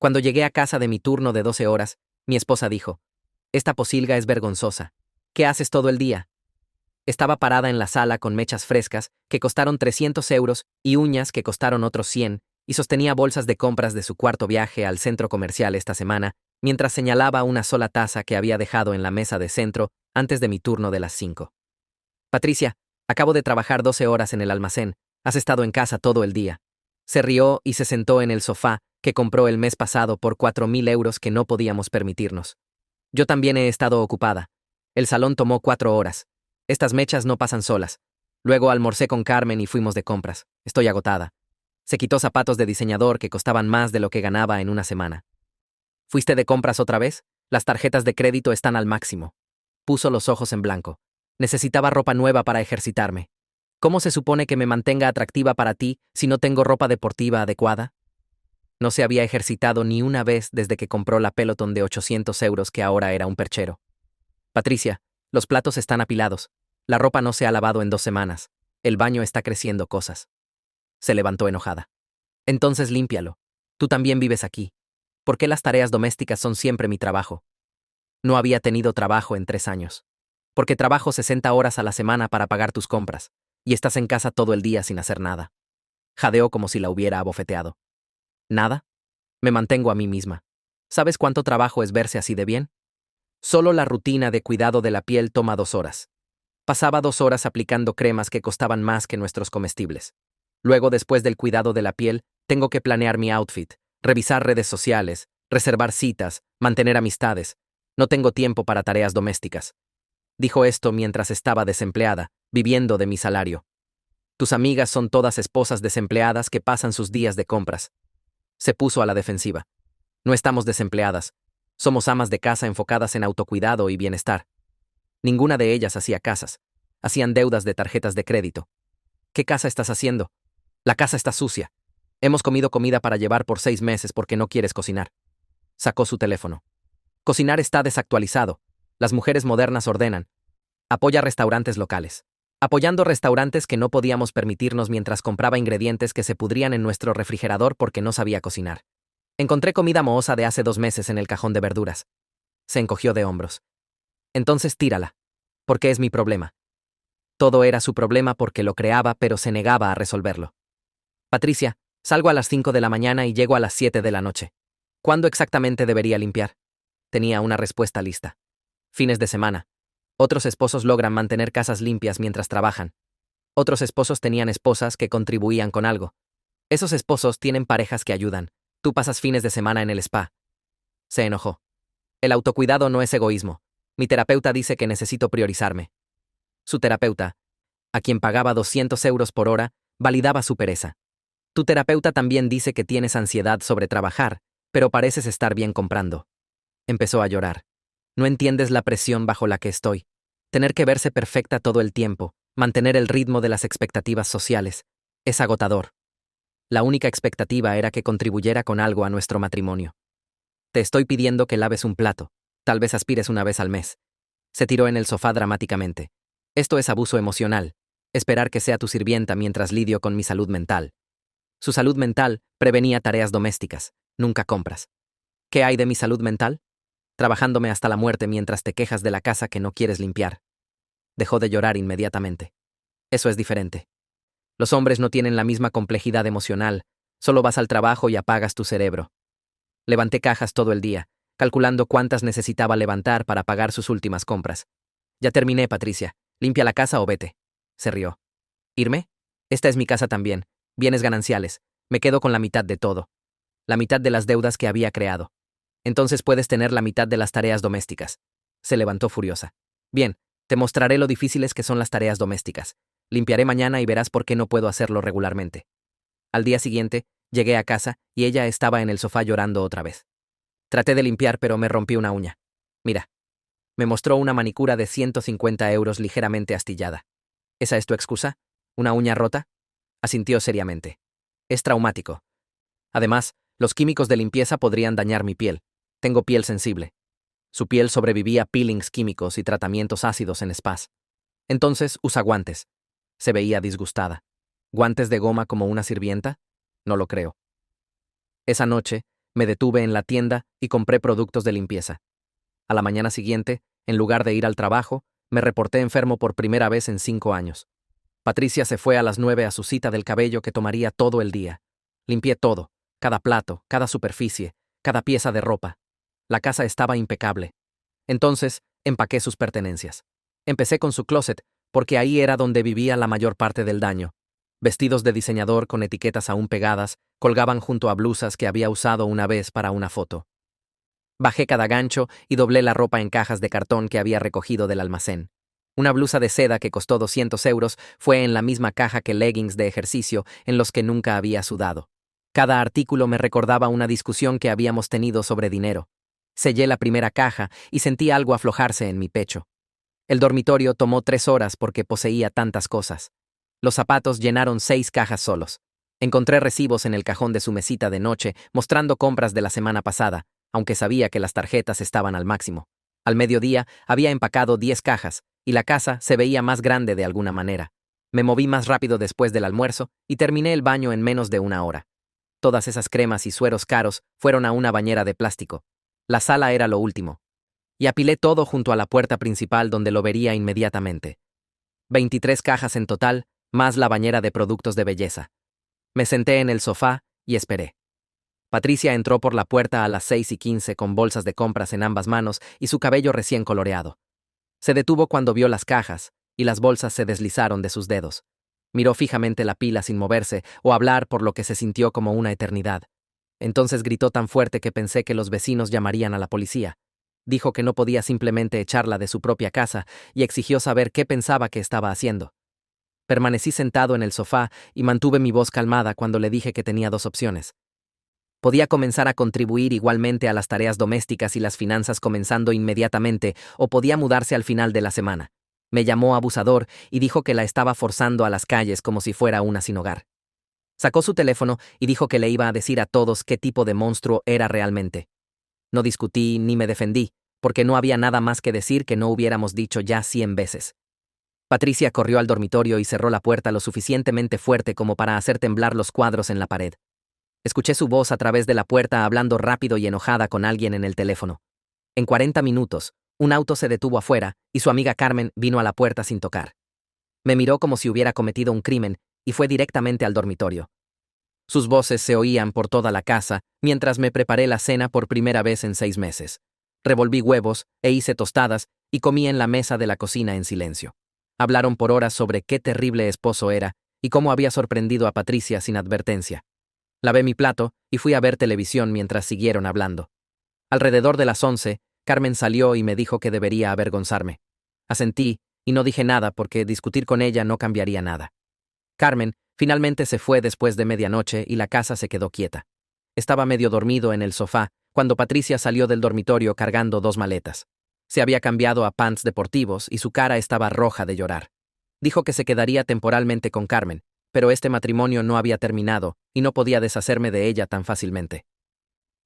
Cuando llegué a casa de mi turno de 12 horas, mi esposa dijo: «Esta posilga es vergonzosa. ¿Qué haces todo el día?». Estaba parada en la sala con mechas frescas, que costaron 300 euros, y uñas que costaron otros 100, y sostenía bolsas de compras de su cuarto viaje al centro comercial esta semana, mientras señalaba una sola taza que había dejado en la mesa de centro antes de mi turno de las 5. «Patricia, acabo de trabajar 12 horas en el almacén. Has estado en casa todo el día». Se rió y se sentó en el sofá que compró el mes pasado por 4.000 euros que no podíamos permitirnos. «Yo también he estado ocupada. El salón tomó 4 horas. Estas mechas no pasan solas. Luego almorcé con Carmen y fuimos de compras. Estoy agotada». Se quitó zapatos de diseñador que costaban más de lo que ganaba en una semana. «¿Fuiste de compras otra vez? Las tarjetas de crédito están al máximo». Puso los ojos en blanco. «Necesitaba ropa nueva para ejercitarme. ¿Cómo se supone que me mantenga atractiva para ti si no tengo ropa deportiva adecuada?». No se había ejercitado ni una vez desde que compró la Peloton de 800 euros que ahora era un perchero. «Patricia, los platos están apilados. La ropa no se ha lavado en 2 semanas. El baño está creciendo cosas». Se levantó enojada. «Entonces límpialo. Tú también vives aquí. ¿Por qué las tareas domésticas son siempre mi trabajo?». No había tenido trabajo en 3 años. «Porque trabajo 60 horas a la semana para pagar tus compras, y estás en casa todo el día sin hacer nada». Jadeó como si la hubiera abofeteado. «¿Nada? Me mantengo a mí misma. ¿Sabes cuánto trabajo es verse así de bien? Solo la rutina de cuidado de la piel toma 2 horas. Pasaba 2 horas aplicando cremas que costaban más que nuestros comestibles. Luego, después del cuidado de la piel, tengo que planear mi outfit, revisar redes sociales, reservar citas, mantener amistades. No tengo tiempo para tareas domésticas». Dijo esto mientras estaba desempleada, viviendo de mi salario. «Tus amigas son todas esposas desempleadas que pasan sus días de compras». Se puso a la defensiva. «No estamos desempleadas. Somos amas de casa enfocadas en autocuidado y bienestar». Ninguna de ellas hacía casas. Hacían deudas de tarjetas de crédito. «¿Qué casa estás haciendo?». «La casa está sucia. Hemos comido comida para llevar por 6 meses porque no quieres cocinar». Sacó su teléfono. «Cocinar está desactualizado. Las mujeres modernas ordenan. Apoya restaurantes locales». Apoyando restaurantes que no podíamos permitirnos mientras compraba ingredientes que se pudrían en nuestro refrigerador porque no sabía cocinar. «Encontré comida mohosa de hace 2 meses en el cajón de verduras». Se encogió de hombros. «Entonces tírala. Porque es mi problema». Todo era su problema porque lo creaba, pero se negaba a resolverlo. «Patricia, salgo a las 5 de la mañana y llego a las 7 de la noche. ¿Cuándo exactamente debería limpiar?». Tenía una respuesta lista. «Fines de semana. Otros esposos logran mantener casas limpias mientras trabajan. Otros esposos tenían esposas que contribuían con algo. Esos esposos tienen parejas que ayudan. Tú pasas fines de semana en el spa». Se enojó. «El autocuidado no es egoísmo. Mi terapeuta dice que necesito priorizarme». Su terapeuta, a quien pagaba 200 euros por hora, validaba su pereza. «Tu terapeuta también dice que tienes ansiedad sobre trabajar, pero pareces estar bien comprando». Empezó a llorar. «No entiendes la presión bajo la que estoy. Tener que verse perfecta todo el tiempo, mantener el ritmo de las expectativas sociales. Es agotador. La única expectativa era que contribuyera con algo a nuestro matrimonio. Te estoy pidiendo que laves un plato. Tal vez aspires una vez al mes». Se tiró en el sofá dramáticamente. «Esto es abuso emocional. Esperar que sea tu sirvienta mientras lidio con mi salud mental». Su salud mental prevenía tareas domésticas, nunca compras. «¿Qué hay de mi salud mental?». «Trabajándome hasta la muerte mientras te quejas de la casa que no quieres limpiar». Dejó de llorar inmediatamente. «Eso es diferente. Los hombres no tienen la misma complejidad emocional, solo vas al trabajo y apagas tu cerebro». Levanté cajas todo el día, calculando cuántas necesitaba levantar para pagar sus últimas compras. «Ya terminé, Patricia. Limpia la casa o vete». Se rió. «¿Irme? Esta es mi casa también. Bienes gananciales. Me quedo con la mitad de todo. La mitad de las deudas que había creado. Entonces puedes tener la mitad de las tareas domésticas». Se levantó furiosa. «Bien, te mostraré lo difíciles que son las tareas domésticas. Limpiaré mañana y verás por qué no puedo hacerlo regularmente». Al día siguiente, llegué a casa y ella estaba en el sofá llorando otra vez. Traté de limpiar, pero me rompí una uña. «Mira». Me mostró una manicura de 150 euros ligeramente astillada. «¿Esa es tu excusa? ¿Una uña rota?». Asintió seriamente. «Es traumático. Además, los químicos de limpieza podrían dañar mi piel. Tengo piel sensible». Su piel sobrevivía a peelings químicos y tratamientos ácidos en spas. «Entonces usa guantes». Se veía disgustada. «¿Guantes de goma como una sirvienta? No lo creo». Esa noche, Me detuve en la tienda y compré productos de limpieza. A la mañana siguiente, en lugar de ir al trabajo, me reporté enfermo por primera vez en 5 años. Patricia se fue a las 9 a su cita del cabello que tomaría todo el día. Limpié todo, cada plato, cada superficie, cada pieza de ropa. La casa estaba impecable. Entonces, empaqué sus pertenencias. Empecé con su closet, porque ahí era donde vivía la mayor parte del daño. Vestidos de diseñador con etiquetas aún pegadas colgaban junto a blusas que había usado una vez para una foto. Bajé cada gancho y doblé la ropa en cajas de cartón que había recogido del almacén. Una blusa de seda que costó 200 euros fue en la misma caja que leggings de ejercicio en los que nunca había sudado. Cada artículo me recordaba una discusión que habíamos tenido sobre dinero. Sellé la primera caja y sentí algo aflojarse en mi pecho. El dormitorio tomó 3 horas porque poseía tantas cosas. Los zapatos llenaron 6 cajas solos. Encontré recibos en el cajón de su mesita de noche mostrando compras de la semana pasada, aunque sabía que las tarjetas estaban al máximo. Al mediodía había empacado 10 cajas, y la casa se veía más grande de alguna manera. Me moví más rápido después del almuerzo y terminé el baño en menos de 1 hora. Todas esas cremas y sueros caros fueron a una bañera de plástico. La sala era lo último. Y apilé todo junto a la puerta principal donde lo vería inmediatamente. 23 cajas en total, más la bañera de productos de belleza. Me senté en el sofá y esperé. Patricia entró por la puerta a las 6:15 con bolsas de compras en ambas manos y su cabello recién coloreado. Se detuvo cuando vio las cajas, y las bolsas se deslizaron de sus dedos. Miró fijamente la pila sin moverse o hablar por lo que se sintió como una eternidad. Entonces gritó tan fuerte que pensé que los vecinos llamarían a la policía. Dijo que no podía simplemente echarla de su propia casa y exigió saber qué pensaba que estaba haciendo. Permanecí sentado en el sofá y mantuve mi voz calmada cuando le dije que tenía 2 opciones. Podía comenzar a contribuir igualmente a las tareas domésticas y las finanzas comenzando inmediatamente, o podía mudarse al final de la semana. Me llamó abusador y dijo que la estaba forzando a las calles como si fuera una sin hogar. Sacó su teléfono y dijo que le iba a decir a todos qué tipo de monstruo era realmente. No discutí ni me defendí, porque no había nada más que decir que no hubiéramos dicho ya 100 veces. Patricia corrió al dormitorio y cerró la puerta lo suficientemente fuerte como para hacer temblar los cuadros en la pared. Escuché su voz a través de la puerta hablando rápido y enojada con alguien en el teléfono. En 40 minutos, un auto se detuvo afuera y su amiga Carmen vino a la puerta sin tocar. Me miró como si hubiera cometido un crimen y fue directamente al dormitorio. Sus voces se oían por toda la casa mientras me preparé la cena por primera vez en 6 meses. Revolví huevos e hice tostadas y comí en la mesa de la cocina en silencio. Hablaron por horas sobre qué terrible esposo era y cómo había sorprendido a Patricia sin advertencia. Lavé mi plato y fui a ver televisión mientras siguieron hablando. Alrededor de las 11, Carmen salió y me dijo que debería avergonzarme. Asentí y no dije nada porque discutir con ella no cambiaría nada. Carmen finalmente se fue después de medianoche y la casa se quedó quieta. Estaba medio dormido en el sofá cuando Patricia salió del dormitorio cargando 2 maletas. Se había cambiado a pants deportivos y su cara estaba roja de llorar. Dijo que se quedaría temporalmente con Carmen, pero este matrimonio no había terminado y no podía deshacerme de ella tan fácilmente.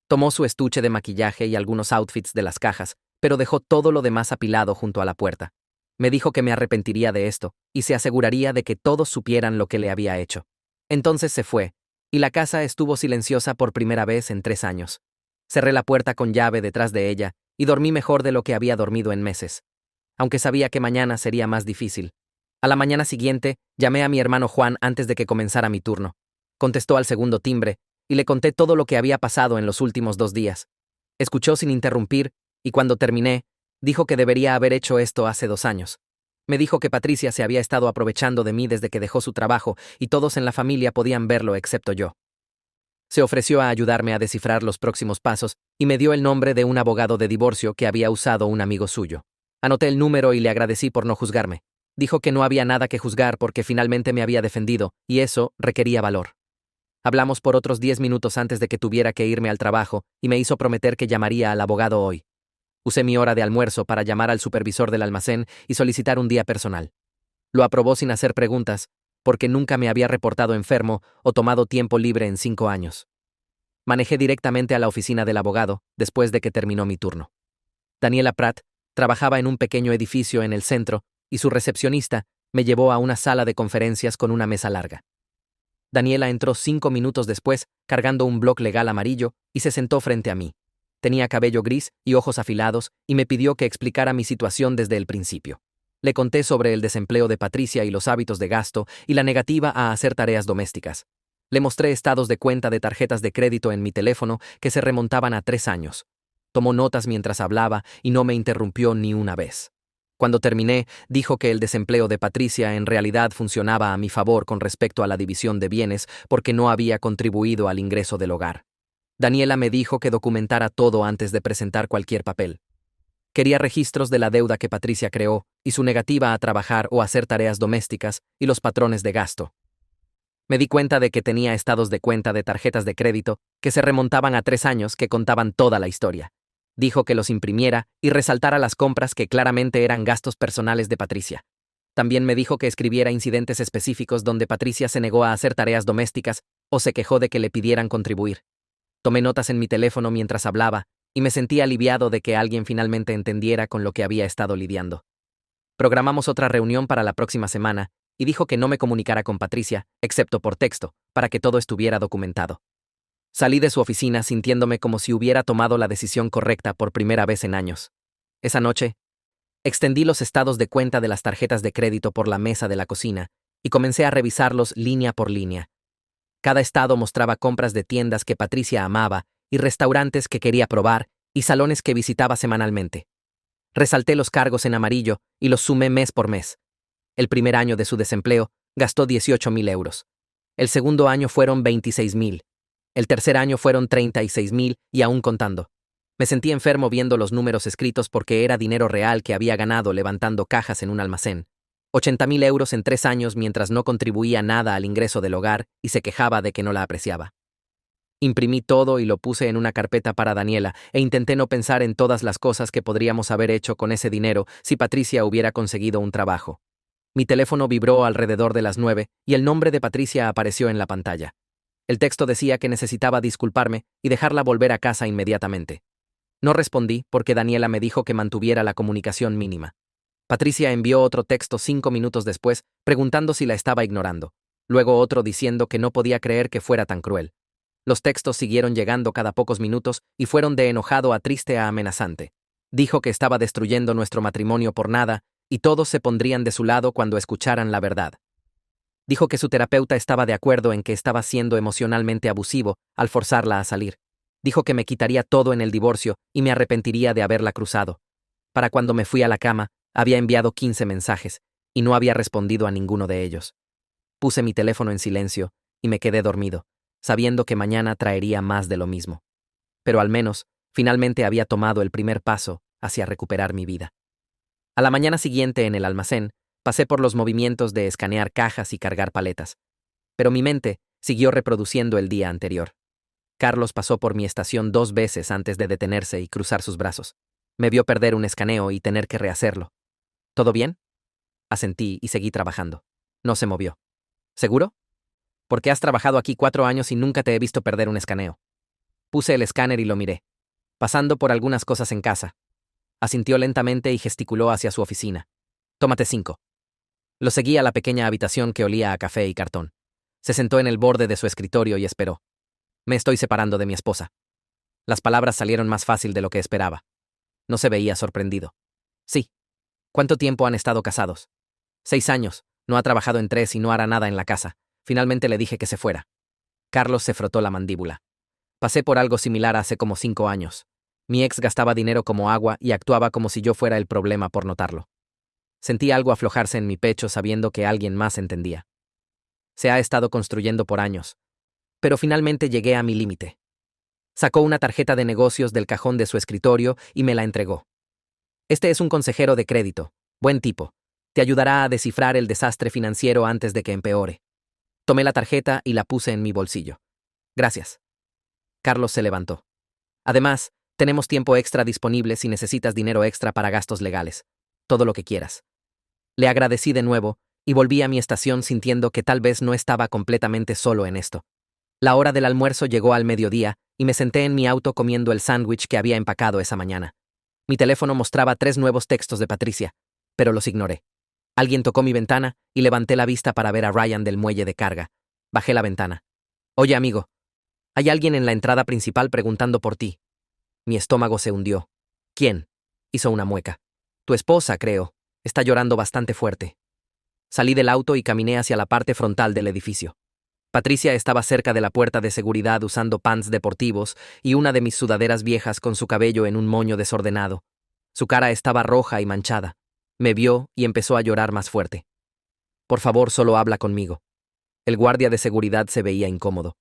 Tomó su estuche de maquillaje y algunos outfits de las cajas, pero dejó todo lo demás apilado junto a la puerta. Me dijo que me arrepentiría de esto y se aseguraría de que todos supieran lo que le había hecho. Entonces se fue, y la casa estuvo silenciosa por primera vez en 3 años. Cerré la puerta con llave detrás de ella y dormí mejor de lo que había dormido en meses. Aunque sabía que mañana sería más difícil. A la mañana siguiente, llamé a mi hermano Juan antes de que comenzara mi turno. Contestó al segundo timbre, y le conté todo lo que había pasado en los últimos 2 días. Escuchó sin interrumpir, y cuando terminé, dijo que debería haber hecho esto hace 2 años. Me dijo que Patricia se había estado aprovechando de mí desde que dejó su trabajo, y todos en la familia podían verlo excepto yo. Se ofreció a ayudarme a descifrar los próximos pasos, y me dio el nombre de un abogado de divorcio que había usado un amigo suyo. Anoté el número y le agradecí por no juzgarme. Dijo que no había nada que juzgar porque finalmente me había defendido, y eso requería valor. Hablamos por otros 10 minutos antes de que tuviera que irme al trabajo, y me hizo prometer que llamaría al abogado hoy. Usé mi hora de almuerzo para llamar al supervisor del almacén y solicitar un día personal. Lo aprobó sin hacer preguntas, porque nunca me había reportado enfermo o tomado tiempo libre en 5 años. Manejé directamente a la oficina del abogado, después de que terminó mi turno. Daniela Pratt trabajaba en un pequeño edificio en el centro, y su recepcionista me llevó a una sala de conferencias con una mesa larga. Daniela entró 5 minutos después, cargando un bloc legal amarillo, y se sentó frente a mí. Tenía cabello gris y ojos afilados, y me pidió que explicara mi situación desde el principio. Le conté sobre el desempleo de Patricia y los hábitos de gasto y la negativa a hacer tareas domésticas. Le mostré estados de cuenta de tarjetas de crédito en mi teléfono que se remontaban a 3 años. Tomó notas mientras hablaba y no me interrumpió ni una vez. Cuando terminé, dijo que el desempleo de Patricia en realidad funcionaba a mi favor con respecto a la división de bienes porque no había contribuido al ingreso del hogar. Daniela me dijo que documentara todo antes de presentar cualquier papel. Quería registros de la deuda que Patricia creó y su negativa a trabajar o hacer tareas domésticas y los patrones de gasto. Me di cuenta de que tenía estados de cuenta de tarjetas de crédito que se remontaban a 3 años que contaban toda la historia. Dijo que los imprimiera y resaltara las compras que claramente eran gastos personales de Patricia. También me dijo que escribiera incidentes específicos donde Patricia se negó a hacer tareas domésticas o se quejó de que le pidieran contribuir. Tomé notas en mi teléfono mientras hablaba y me sentí aliviado de que alguien finalmente entendiera con lo que había estado lidiando. Programamos otra reunión para la próxima semana y dijo que no me comunicara con Patricia, excepto por texto, para que todo estuviera documentado. Salí de su oficina sintiéndome como si hubiera tomado la decisión correcta por primera vez en años. Esa noche, extendí los estados de cuenta de las tarjetas de crédito por la mesa de la cocina y comencé a revisarlos línea por línea. Cada estado mostraba compras de tiendas que Patricia amaba y restaurantes que quería probar y salones que visitaba semanalmente. Resalté los cargos en amarillo y los sumé mes por mes. El primer año de su desempleo gastó 18.000 euros. El segundo año fueron 26.000. El tercer año fueron 36.000 y aún contando. Me sentí enfermo viendo los números escritos porque era dinero real que había ganado levantando cajas en un almacén. 80.000 euros en 3 años mientras no contribuía nada al ingreso del hogar y se quejaba de que no la apreciaba. Imprimí todo y lo puse en una carpeta para Daniela e intenté no pensar en todas las cosas que podríamos haber hecho con ese dinero si Patricia hubiera conseguido un trabajo. Mi teléfono vibró alrededor de las 9 y el nombre de Patricia apareció en la pantalla. El texto decía que necesitaba disculparme y dejarla volver a casa inmediatamente. No respondí porque Daniela me dijo que mantuviera la comunicación mínima. Patricia envió otro texto 5 minutos después, preguntando si la estaba ignorando. Luego otro diciendo que no podía creer que fuera tan cruel. Los textos siguieron llegando cada pocos minutos y fueron de enojado a triste a amenazante. Dijo que estaba destruyendo nuestro matrimonio por nada y todos se pondrían de su lado cuando escucharan la verdad. Dijo que su terapeuta estaba de acuerdo en que estaba siendo emocionalmente abusivo al forzarla a salir. Dijo que me quitaría todo en el divorcio y me arrepentiría de haberla cruzado. Para cuando me fui a la cama, había enviado 15 mensajes y no había respondido a ninguno de ellos. Puse mi teléfono en silencio y me quedé dormido, sabiendo que mañana traería más de lo mismo. Pero al menos, finalmente había tomado el primer paso hacia recuperar mi vida. A la mañana siguiente en el almacén, pasé por los movimientos de escanear cajas y cargar paletas. Pero mi mente siguió reproduciendo el día anterior. Carlos pasó por mi estación 2 veces antes de detenerse y cruzar sus brazos. Me vio perder un escaneo y tener que rehacerlo. ¿Todo bien? Asentí y seguí trabajando. No se movió. ¿Seguro? Porque has trabajado aquí 4 años y nunca te he visto perder un escaneo. Puse el escáner y lo miré. Pasando por algunas cosas en casa. Asintió lentamente y gesticuló hacia su oficina. Tómate 5. Lo seguí a la pequeña habitación que olía a café y cartón. Se sentó en el borde de su escritorio y esperó. Me estoy separando de mi esposa. Las palabras salieron más fácil de lo que esperaba. No se veía sorprendido. Sí. ¿Cuánto tiempo han estado casados? 6 años. No ha trabajado en 3 y no hará nada en la casa. Finalmente le dije que se fuera. Carlos se frotó la mandíbula. Pasé por algo similar hace como 5 años. Mi ex gastaba dinero como agua y actuaba como si yo fuera el problema por notarlo. Sentí algo aflojarse en mi pecho sabiendo que alguien más entendía. Se ha estado construyendo por años. Pero finalmente llegué a mi límite. Sacó una tarjeta de negocios del cajón de su escritorio y me la entregó. Este es un consejero de crédito. Buen tipo. Te ayudará a descifrar el desastre financiero antes de que empeore. Tomé la tarjeta y la puse en mi bolsillo. Gracias. Carlos se levantó. Además, tenemos tiempo extra disponible si necesitas dinero extra para gastos legales. Todo lo que quieras. Le agradecí de nuevo y volví a mi estación sintiendo que tal vez no estaba completamente solo en esto. La hora del almuerzo llegó al mediodía y me senté en mi auto comiendo el sándwich que había empacado esa mañana. Mi teléfono mostraba 3 nuevos textos de Patricia, pero los ignoré. Alguien tocó mi ventana y levanté la vista para ver a Ryan del muelle de carga. Bajé la ventana. Oye, amigo, hay alguien en la entrada principal preguntando por ti. Mi estómago se hundió. ¿Quién? Hizo una mueca. Tu esposa, creo. Está llorando bastante fuerte. Salí del auto y caminé hacia la parte frontal del edificio. Patricia estaba cerca de la puerta de seguridad usando pants deportivos y una de mis sudaderas viejas con su cabello en un moño desordenado. Su cara estaba roja y manchada. Me vio y empezó a llorar más fuerte. Por favor, solo habla conmigo. El guardia de seguridad se veía incómodo.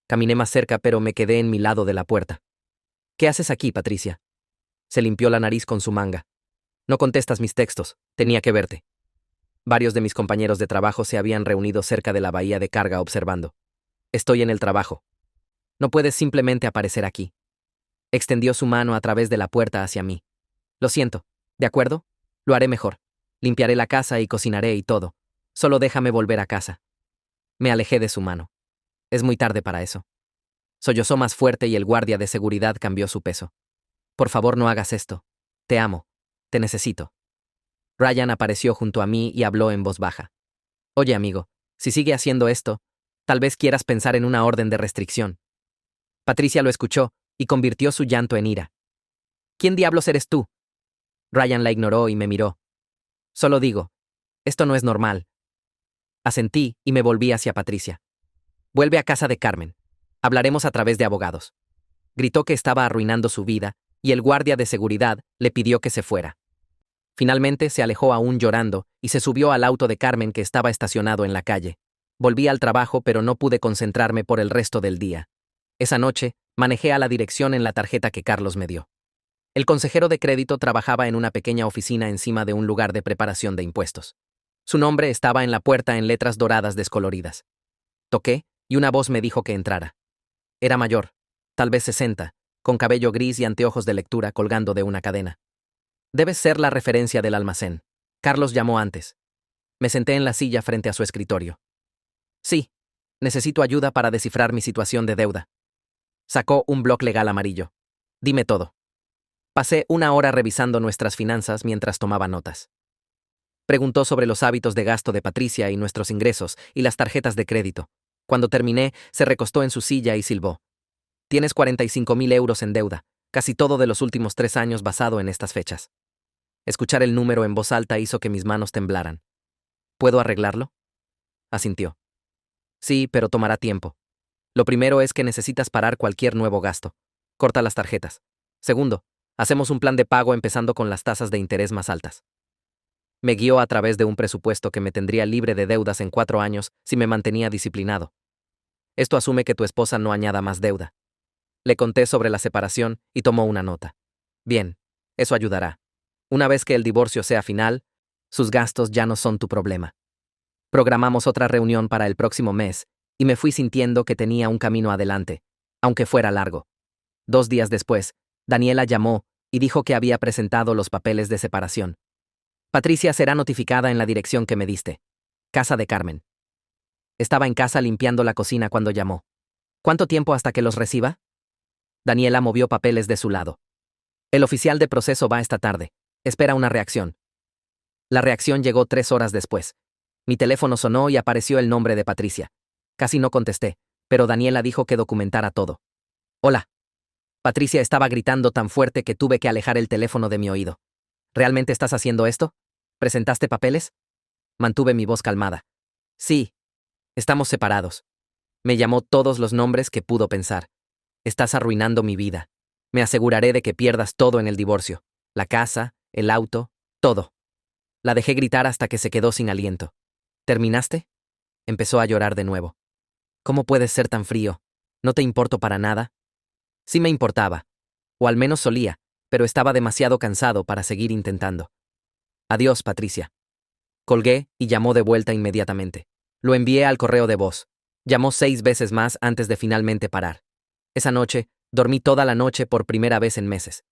Caminé más cerca, pero me quedé en mi lado de la puerta. ¿Qué haces aquí, Patricia? Se limpió la nariz con su manga. No contestas mis textos. Tenía que verte. Varios de mis compañeros de trabajo se habían reunido cerca de la bahía de carga observando. Estoy en el trabajo. No puedes simplemente aparecer aquí. Extendió su mano a través de la puerta hacia mí. Lo siento. ¿De acuerdo? Lo haré mejor. Limpiaré la casa y cocinaré y todo. Solo déjame volver a casa. Me alejé de su mano. Es muy tarde para eso. Sollozó más fuerte y el guardia de seguridad cambió su peso. Por favor, no hagas esto. Te amo. Te necesito. Ryan apareció junto a mí y habló en voz baja. Oye, amigo, si sigue haciendo esto, tal vez quieras pensar en una orden de restricción. Patricia lo escuchó y convirtió su llanto en ira. ¿Quién diablos eres tú? Ryan la ignoró y me miró. Solo digo, esto no es normal. Asentí y me volví hacia Patricia. Vuelve a casa de Carmen. Hablaremos a través de abogados. Gritó que estaba arruinando su vida y el guardia de seguridad le pidió que se fuera. Finalmente se alejó aún llorando y se subió al auto de Carmen que estaba estacionado en la calle. Volví al trabajo, pero no pude concentrarme por el resto del día. Esa noche, manejé a la dirección en la tarjeta que Carlos me dio. El consejero de crédito trabajaba en una pequeña oficina encima de un lugar de preparación de impuestos. Su nombre estaba en la puerta en letras doradas descoloridas. Toqué y una voz me dijo que entrara. Era mayor, tal vez 60, con cabello gris y anteojos de lectura colgando de una cadena. Debes ser la referencia del almacén. Carlos llamó antes. Me senté en la silla frente a su escritorio. Sí, necesito ayuda para descifrar mi situación de deuda. Sacó un bloc legal amarillo. Dime todo. Pasé una hora revisando nuestras finanzas mientras tomaba notas. Preguntó sobre los hábitos de gasto de Patricia y nuestros ingresos y las tarjetas de crédito. Cuando terminé, se recostó en su silla y silbó. Tienes 45.000 euros en deuda, casi todo de los últimos 3 años basado en estas fechas. Escuchar el número en voz alta hizo que mis manos temblaran. ¿Puedo arreglarlo? Asintió. Sí, pero tomará tiempo. Lo primero es que necesitas parar cualquier nuevo gasto. Corta las tarjetas. Segundo, hacemos un plan de pago empezando con las tasas de interés más altas. Me guió a través de un presupuesto que me tendría libre de deudas en 4 años si me mantenía disciplinado. Esto asume que tu esposa no añada más deuda. Le conté sobre la separación y tomó una nota. Bien, eso ayudará. Una vez que el divorcio sea final, sus gastos ya no son tu problema. Programamos otra reunión para el próximo mes y me fui sintiendo que tenía un camino adelante, aunque fuera largo. 2 días después, Daniela llamó y dijo que había presentado los papeles de separación. Patricia será notificada en la dirección que me diste. Casa de Carmen. Estaba en casa limpiando la cocina cuando llamó. ¿Cuánto tiempo hasta que los reciba? Daniela movió papeles de su lado. El oficial de proceso va esta tarde. Espera una reacción. La reacción llegó 3 horas después. Mi teléfono sonó y apareció el nombre de Patricia. Casi no contesté, pero Daniela dijo que documentara todo. Hola. Patricia estaba gritando tan fuerte que tuve que alejar el teléfono de mi oído. ¿Realmente estás haciendo esto? ¿Presentaste papeles? Mantuve mi voz calmada. Sí. Estamos separados. Me llamó todos los nombres que pudo pensar. Estás arruinando mi vida. Me aseguraré de que pierdas todo en el divorcio. La casa, el auto, todo. La dejé gritar hasta que se quedó sin aliento. ¿Terminaste? Empezó a llorar de nuevo. ¿Cómo puedes ser tan frío? ¿No te importo para nada? Sí me importaba. O al menos solía, pero estaba demasiado cansado para seguir intentando. Adiós, Patricia. Colgué y llamó de vuelta inmediatamente. Lo envié al correo de voz. Llamó 6 veces más antes de finalmente parar. Esa noche, dormí toda la noche por primera vez en meses.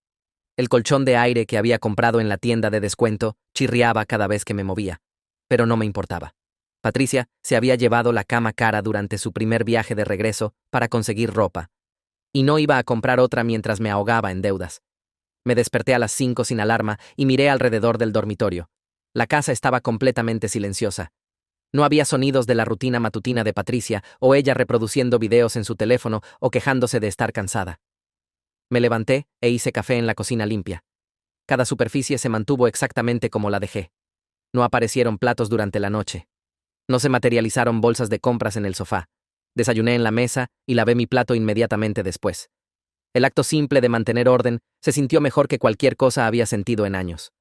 El colchón de aire que había comprado en la tienda de descuento chirriaba cada vez que me movía, pero no me importaba. Patricia se había llevado la cama cara durante su primer viaje de regreso para conseguir ropa, y no iba a comprar otra mientras me ahogaba en deudas. Me desperté a las 5 sin alarma y miré alrededor del dormitorio. La casa estaba completamente silenciosa. No había sonidos de la rutina matutina de Patricia, o ella reproduciendo videos en su teléfono o quejándose de estar cansada. Me levanté e hice café en la cocina limpia. Cada superficie se mantuvo exactamente como la dejé. No aparecieron platos durante la noche. No se materializaron bolsas de compras en el sofá. Desayuné en la mesa y lavé mi plato inmediatamente después. El acto simple de mantener orden se sintió mejor que cualquier cosa había sentido en años.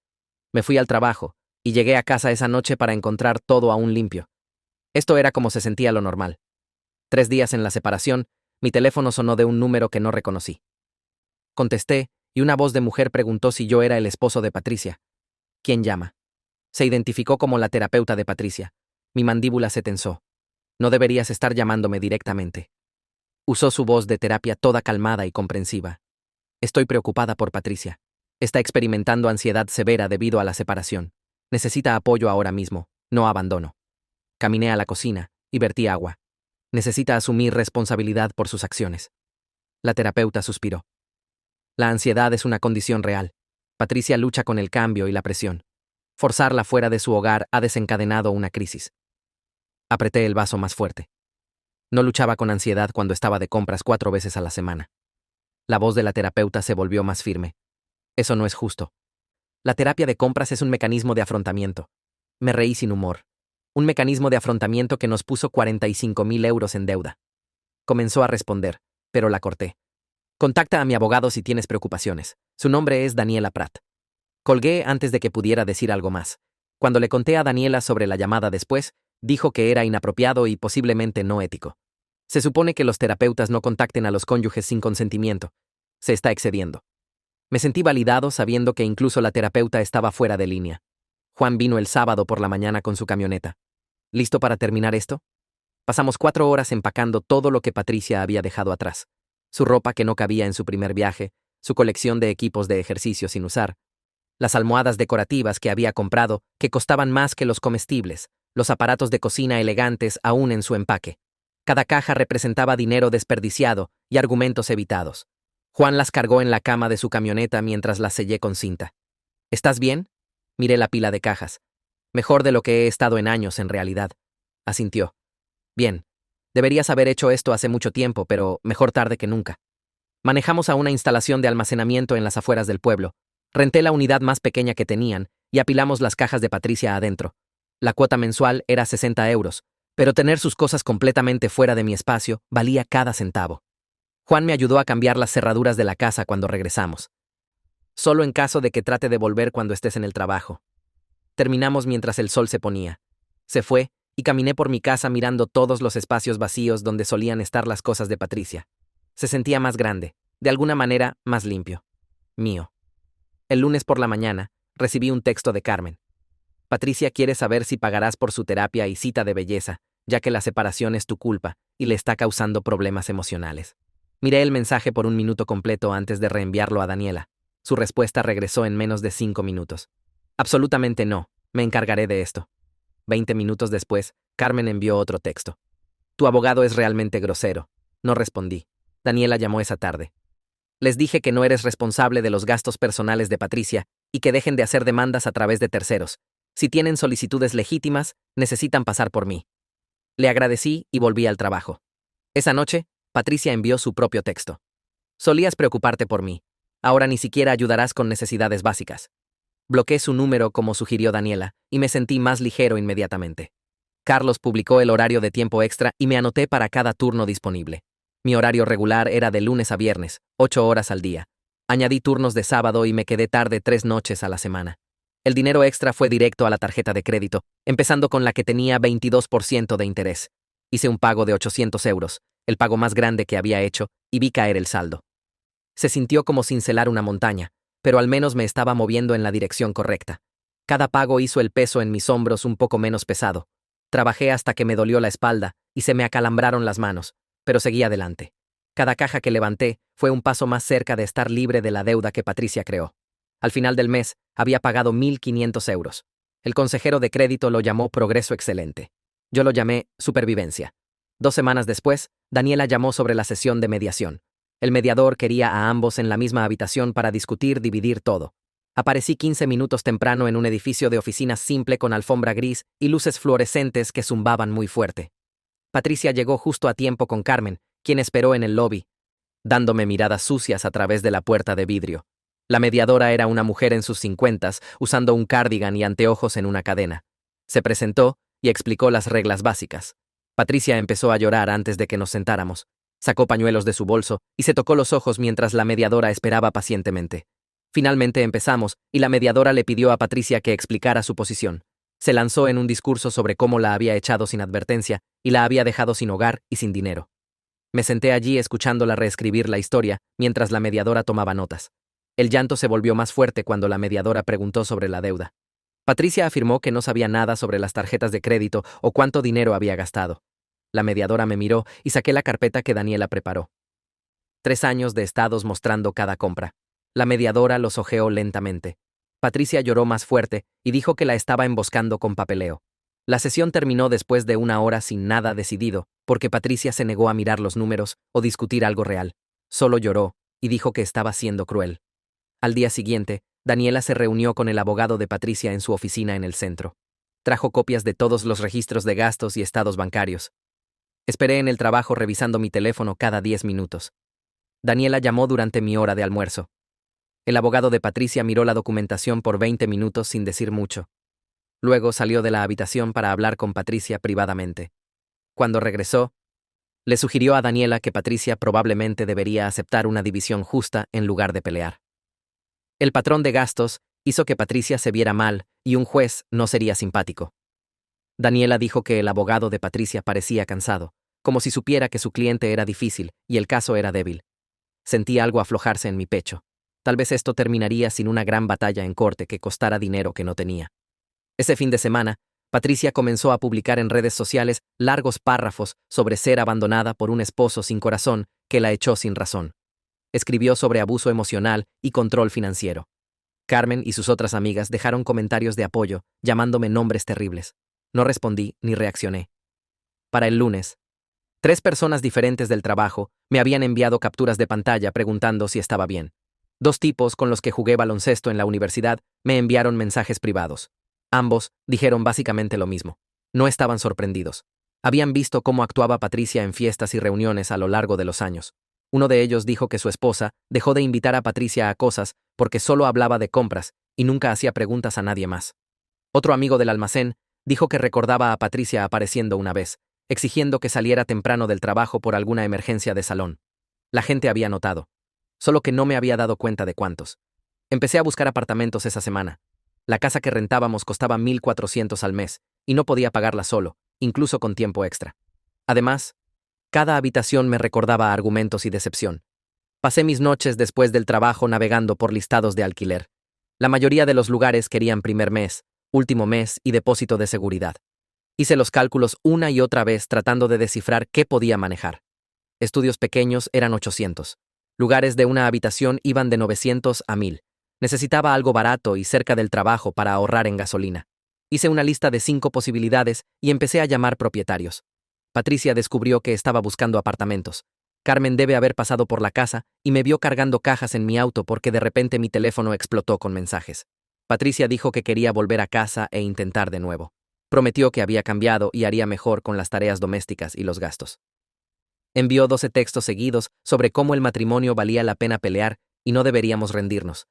Me fui al trabajo y llegué a casa esa noche para encontrar todo aún limpio. Esto era como se sentía lo normal. 3 días en la separación, mi teléfono sonó de un número que no reconocí. Contesté y una voz de mujer preguntó si yo era el esposo de Patricia. ¿Quién llama? Se identificó como la terapeuta de Patricia. Mi mandíbula se tensó. No deberías estar llamándome directamente. Usó su voz de terapia toda calmada y comprensiva. Estoy preocupada por Patricia. Está experimentando ansiedad severa debido a la separación. Necesita apoyo ahora mismo, no abandono. Caminé a la cocina y vertí agua. Necesita asumir responsabilidad por sus acciones. La terapeuta suspiró. La ansiedad es una condición real. Patricia lucha con el cambio y la presión. Forzarla fuera de su hogar ha desencadenado una crisis. Apreté el vaso más fuerte. No luchaba con ansiedad cuando estaba de compras 4 veces a la semana. La voz de la terapeuta se volvió más firme. Eso no es justo. La terapia de compras es un mecanismo de afrontamiento. Me reí sin humor. Un mecanismo de afrontamiento que nos puso 45.000 euros en deuda. Comenzó a responder, pero la corté. Contacta a mi abogado si tienes preocupaciones. Su nombre es Daniela Prat. Colgué antes de que pudiera decir algo más. Cuando le conté a Daniela sobre la llamada después, dijo que era inapropiado y posiblemente no ético. Se supone que los terapeutas no contacten a los cónyuges sin consentimiento. Se está excediendo. Me sentí validado sabiendo que incluso la terapeuta estaba fuera de línea. Juan vino el sábado por la mañana con su camioneta. ¿Listo para terminar esto? Pasamos 4 horas empacando todo lo que Patricia había dejado atrás. Su ropa que no cabía en su primer viaje, su colección de equipos de ejercicio sin usar, las almohadas decorativas que había comprado que costaban más que los comestibles, los aparatos de cocina elegantes aún en su empaque. Cada caja representaba dinero desperdiciado y argumentos evitados. Juan las cargó en la cama de su camioneta mientras las sellé con cinta. ¿Estás bien? Miré la pila de cajas. Mejor de lo que he estado en años, en realidad. Asintió. Bien. Deberías haber hecho esto hace mucho tiempo, pero mejor tarde que nunca. Manejamos a una instalación de almacenamiento en las afueras del pueblo. Renté la unidad más pequeña que tenían y apilamos las cajas de Patricia adentro. La cuota mensual era 60 euros, pero tener sus cosas completamente fuera de mi espacio valía cada centavo. Juan me ayudó a cambiar las cerraduras de la casa cuando regresamos. Solo en caso de que trate de volver cuando estés en el trabajo. Terminamos mientras el sol se ponía. Se fue y caminé por mi casa mirando todos los espacios vacíos donde solían estar las cosas de Patricia. Se sentía más grande, de alguna manera más limpio. Mío. El lunes por la mañana, recibí un texto de Carmen. Patricia quiere saber si pagarás por su terapia y cita de belleza, ya que la separación es tu culpa y le está causando problemas emocionales. Miré el mensaje por un minuto completo antes de reenviarlo a Daniela. Su respuesta regresó en menos de 5 minutos. Absolutamente no, me encargaré de esto. 20 minutos después, Carmen envió otro texto. Tu abogado es realmente grosero. No respondí. Daniela llamó esa tarde. Les dije que no eres responsable de los gastos personales de Patricia y que dejen de hacer demandas a través de terceros. Si tienen solicitudes legítimas, necesitan pasar por mí. Le agradecí y volví al trabajo. Esa noche, Patricia envió su propio texto. Solías preocuparte por mí. Ahora ni siquiera ayudarás con necesidades básicas. Bloqueé su número como sugirió Daniela y me sentí más ligero inmediatamente. Carlos publicó el horario de tiempo extra y me anoté para cada turno disponible. Mi horario regular era de lunes a viernes, 8 horas al día. Añadí turnos de sábado y me quedé tarde 3 noches a la semana. El dinero extra fue directo a la tarjeta de crédito, empezando con la que tenía 22% de interés. Hice un pago de 800 euros, el pago más grande que había hecho, y vi caer el saldo. Se sintió como cincelar una montaña, pero al menos me estaba moviendo en la dirección correcta. Cada pago hizo el peso en mis hombros un poco menos pesado. Trabajé hasta que me dolió la espalda y se me acalambraron las manos, pero seguí adelante. Cada caja que levanté fue un paso más cerca de estar libre de la deuda que Patricia creó. Al final del mes, había pagado 1.500 euros. El consejero de crédito lo llamó progreso excelente. Yo lo llamé supervivencia. 2 semanas después, Daniela llamó sobre la sesión de mediación. El mediador quería a ambos en la misma habitación para dividir todo. Aparecí 15 minutos temprano en un edificio de oficinas simple con alfombra gris y luces fluorescentes que zumbaban muy fuerte. Patricia llegó justo a tiempo con Carmen, quien esperó en el lobby, dándome miradas sucias a través de la puerta de vidrio. La mediadora era una mujer en sus 50s, usando un cardigan y anteojos en una cadena. Se presentó y explicó las reglas básicas. Patricia empezó a llorar antes de que nos sentáramos. Sacó pañuelos de su bolso y se tocó los ojos mientras la mediadora esperaba pacientemente. Finalmente empezamos y la mediadora le pidió a Patricia que explicara su posición. Se lanzó en un discurso sobre cómo la había echado sin advertencia y la había dejado sin hogar y sin dinero. Me senté allí escuchándola reescribir la historia mientras la mediadora tomaba notas. El llanto se volvió más fuerte cuando la mediadora preguntó sobre la deuda. Patricia afirmó que no sabía nada sobre las tarjetas de crédito o cuánto dinero había gastado. La mediadora me miró y saqué la carpeta que Daniela preparó. 3 años de estados mostrando cada compra. La mediadora los hojeó lentamente. Patricia lloró más fuerte y dijo que la estaba emboscando con papeleo. La sesión terminó después de 1 hora sin nada decidido, porque Patricia se negó a mirar los números o discutir algo real. Solo lloró y dijo que estaba siendo cruel. Al día siguiente, Daniela se reunió con el abogado de Patricia en su oficina en el centro. Trajo copias de todos los registros de gastos y estados bancarios. Esperé en el trabajo revisando mi teléfono cada 10 minutos. Daniela llamó durante mi hora de almuerzo. El abogado de Patricia miró la documentación por 20 minutos sin decir mucho. Luego salió de la habitación para hablar con Patricia privadamente. Cuando regresó, le sugirió a Daniela que Patricia probablemente debería aceptar una división justa en lugar de pelear. El patrón de gastos hizo que Patricia se viera mal y un juez no sería simpático. Daniela dijo que el abogado de Patricia parecía cansado, como si supiera que su cliente era difícil y el caso era débil. Sentí algo aflojarse en mi pecho. Tal vez esto terminaría sin una gran batalla en corte que costara dinero que no tenía. Ese fin de semana, Patricia comenzó a publicar en redes sociales largos párrafos sobre ser abandonada por un esposo sin corazón que la echó sin razón. Escribió sobre abuso emocional y control financiero. Carmen y sus otras amigas dejaron comentarios de apoyo, llamándome nombres terribles. No respondí ni reaccioné. Para el lunes, 3 personas diferentes del trabajo me habían enviado capturas de pantalla preguntando si estaba bien. 2 tipos con los que jugué baloncesto en la universidad me enviaron mensajes privados. Ambos dijeron básicamente lo mismo. No estaban sorprendidos. Habían visto cómo actuaba Patricia en fiestas y reuniones a lo largo de los años. Uno de ellos dijo que su esposa dejó de invitar a Patricia a cosas porque solo hablaba de compras y nunca hacía preguntas a nadie más. Otro amigo del almacén dijo que recordaba a Patricia apareciendo una vez, exigiendo que saliera temprano del trabajo por alguna emergencia de salón. La gente había notado, solo que no me había dado cuenta de cuántos. Empecé a buscar apartamentos esa semana. La casa que rentábamos costaba 1,400 al mes, y no podía pagarla solo, incluso con tiempo extra. Además, cada habitación me recordaba argumentos y decepción. Pasé mis noches después del trabajo navegando por listados de alquiler. La mayoría de los lugares querían primer mes, último mes y depósito de seguridad. Hice los cálculos una y otra vez tratando de descifrar qué podía manejar. Estudios pequeños eran 800. Lugares de una habitación iban de 900 a 1000. Necesitaba algo barato y cerca del trabajo para ahorrar en gasolina. Hice una lista de 5 posibilidades y empecé a llamar propietarios. Patricia descubrió que estaba buscando apartamentos. Carmen debe haber pasado por la casa y me vio cargando cajas en mi auto porque de repente mi teléfono explotó con mensajes. Patricia dijo que quería volver a casa e intentar de nuevo. Prometió que había cambiado y haría mejor con las tareas domésticas y los gastos. Envió 12 textos seguidos sobre cómo el matrimonio valía la pena pelear y no deberíamos rendirnos.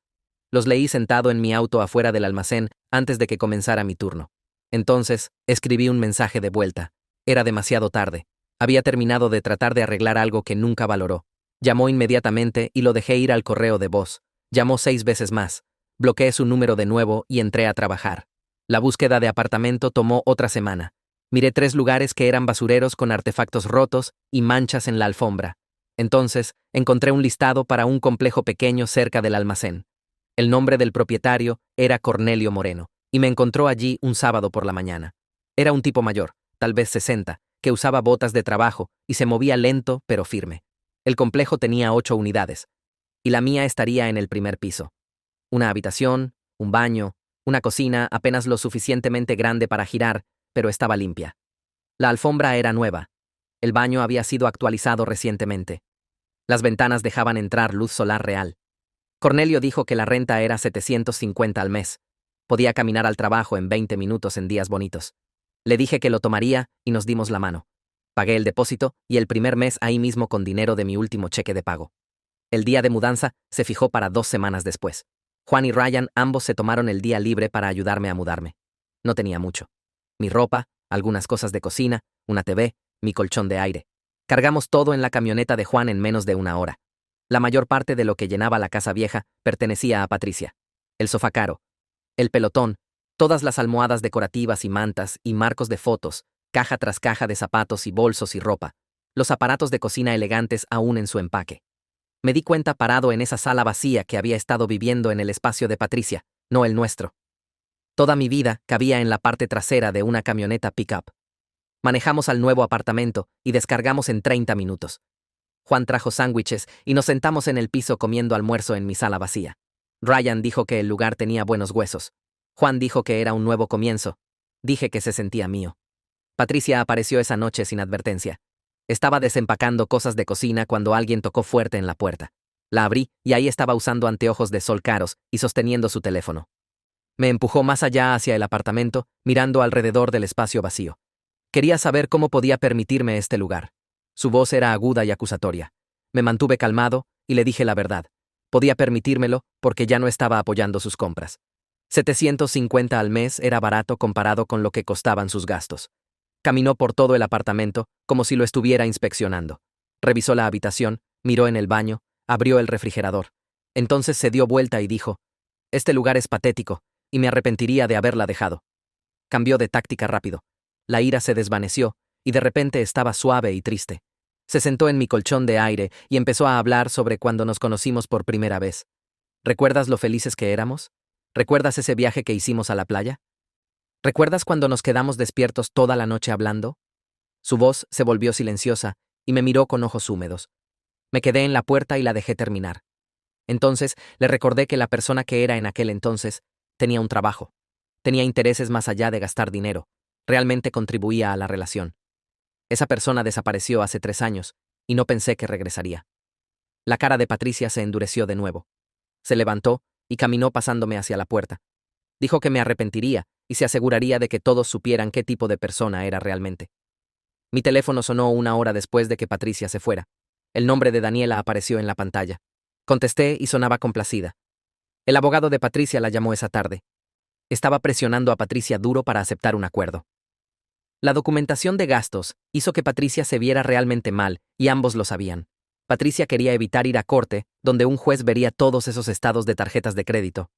Los leí sentado en mi auto afuera del almacén antes de que comenzara mi turno. Entonces, escribí un mensaje de vuelta. Era demasiado tarde. Había terminado de tratar de arreglar algo que nunca valoró. Llamó inmediatamente y lo dejé ir al correo de voz. Llamó 6 veces más. Bloqueé su número de nuevo y entré a trabajar. La búsqueda de apartamento tomó otra semana. Miré 3 lugares que eran basureros con artefactos rotos y manchas en la alfombra. Entonces, encontré un listado para un complejo pequeño cerca del almacén. El nombre del propietario era Cornelio Moreno, y me encontró allí un sábado por la mañana. Era un tipo mayor, tal vez 60, que usaba botas de trabajo y se movía lento pero firme. El complejo tenía 8 unidades, y la mía estaría en el primer piso. Una habitación, un baño, una cocina apenas lo suficientemente grande para girar, pero estaba limpia. La alfombra era nueva. El baño había sido actualizado recientemente. Las ventanas dejaban entrar luz solar real. Cornelio dijo que la renta era 750 al mes. Podía caminar al trabajo en 20 minutos en días bonitos. Le dije que lo tomaría y nos dimos la mano. Pagué el depósito y el primer mes ahí mismo con dinero de mi último cheque de pago. El día de mudanza se fijó para 2 semanas después. Juan y Ryan ambos se tomaron el día libre para ayudarme a mudarme. No tenía mucho. Mi ropa, algunas cosas de cocina, una TV, mi colchón de aire. Cargamos todo en la camioneta de Juan en menos de una hora. La mayor parte de lo que llenaba la casa vieja pertenecía a Patricia. El sofá caro, el pelotón, todas las almohadas decorativas y mantas y marcos de fotos, caja tras caja de zapatos y bolsos y ropa, los aparatos de cocina elegantes aún en su empaque. Me di cuenta parado en esa sala vacía que había estado viviendo en el espacio de Patricia, no el nuestro. Toda mi vida cabía en la parte trasera de una camioneta pick-up. Manejamos al nuevo apartamento y descargamos en 30 minutos. Juan trajo sándwiches y nos sentamos en el piso comiendo almuerzo en mi sala vacía. Ryan dijo que el lugar tenía buenos huesos. Juan dijo que era un nuevo comienzo. Dije que se sentía mío. Patricia apareció esa noche sin advertencia. Estaba desempacando cosas de cocina cuando alguien tocó fuerte en la puerta. La abrí y ahí estaba usando anteojos de sol caros y sosteniendo su teléfono. Me empujó más allá hacia el apartamento, mirando alrededor del espacio vacío. Quería saber cómo podía permitirme este lugar. Su voz era aguda y acusatoria. Me mantuve calmado y le dije la verdad. Podía permitírmelo porque ya no estaba apoyando sus compras. 750 al mes era barato comparado con lo que costaban sus gastos. Caminó por todo el apartamento como si lo estuviera inspeccionando. Revisó la habitación, miró en el baño, abrió el refrigerador. Entonces se dio vuelta y dijo: «Este lugar es patético, y me arrepentiría de haberla dejado». Cambió de táctica rápido. La ira se desvaneció, y de repente estaba suave y triste. Se sentó en mi colchón de aire y empezó a hablar sobre cuando nos conocimos por primera vez. ¿Recuerdas lo felices que éramos? ¿Recuerdas ese viaje que hicimos a la playa? ¿Recuerdas cuando nos quedamos despiertos toda la noche hablando? Su voz se volvió silenciosa y me miró con ojos húmedos. Me quedé en la puerta y la dejé terminar. Entonces le recordé que la persona que era en aquel entonces tenía un trabajo. Tenía intereses más allá de gastar dinero. Realmente contribuía a la relación. Esa persona desapareció hace 3 años y no pensé que regresaría. La cara de Patricia se endureció de nuevo. Se levantó y caminó pasándome hacia la puerta. Dijo que me arrepentiría y se aseguraría de que todos supieran qué tipo de persona era realmente. Mi teléfono sonó 1 hora después de que Patricia se fuera. El nombre de Daniela apareció en la pantalla. Contesté y sonaba complacida. El abogado de Patricia la llamó esa tarde. Estaba presionando a Patricia duro para aceptar un acuerdo. La documentación de gastos hizo que Patricia se viera realmente mal, y ambos lo sabían. Patricia quería evitar ir a corte, donde un juez vería todos esos estados de tarjetas de crédito.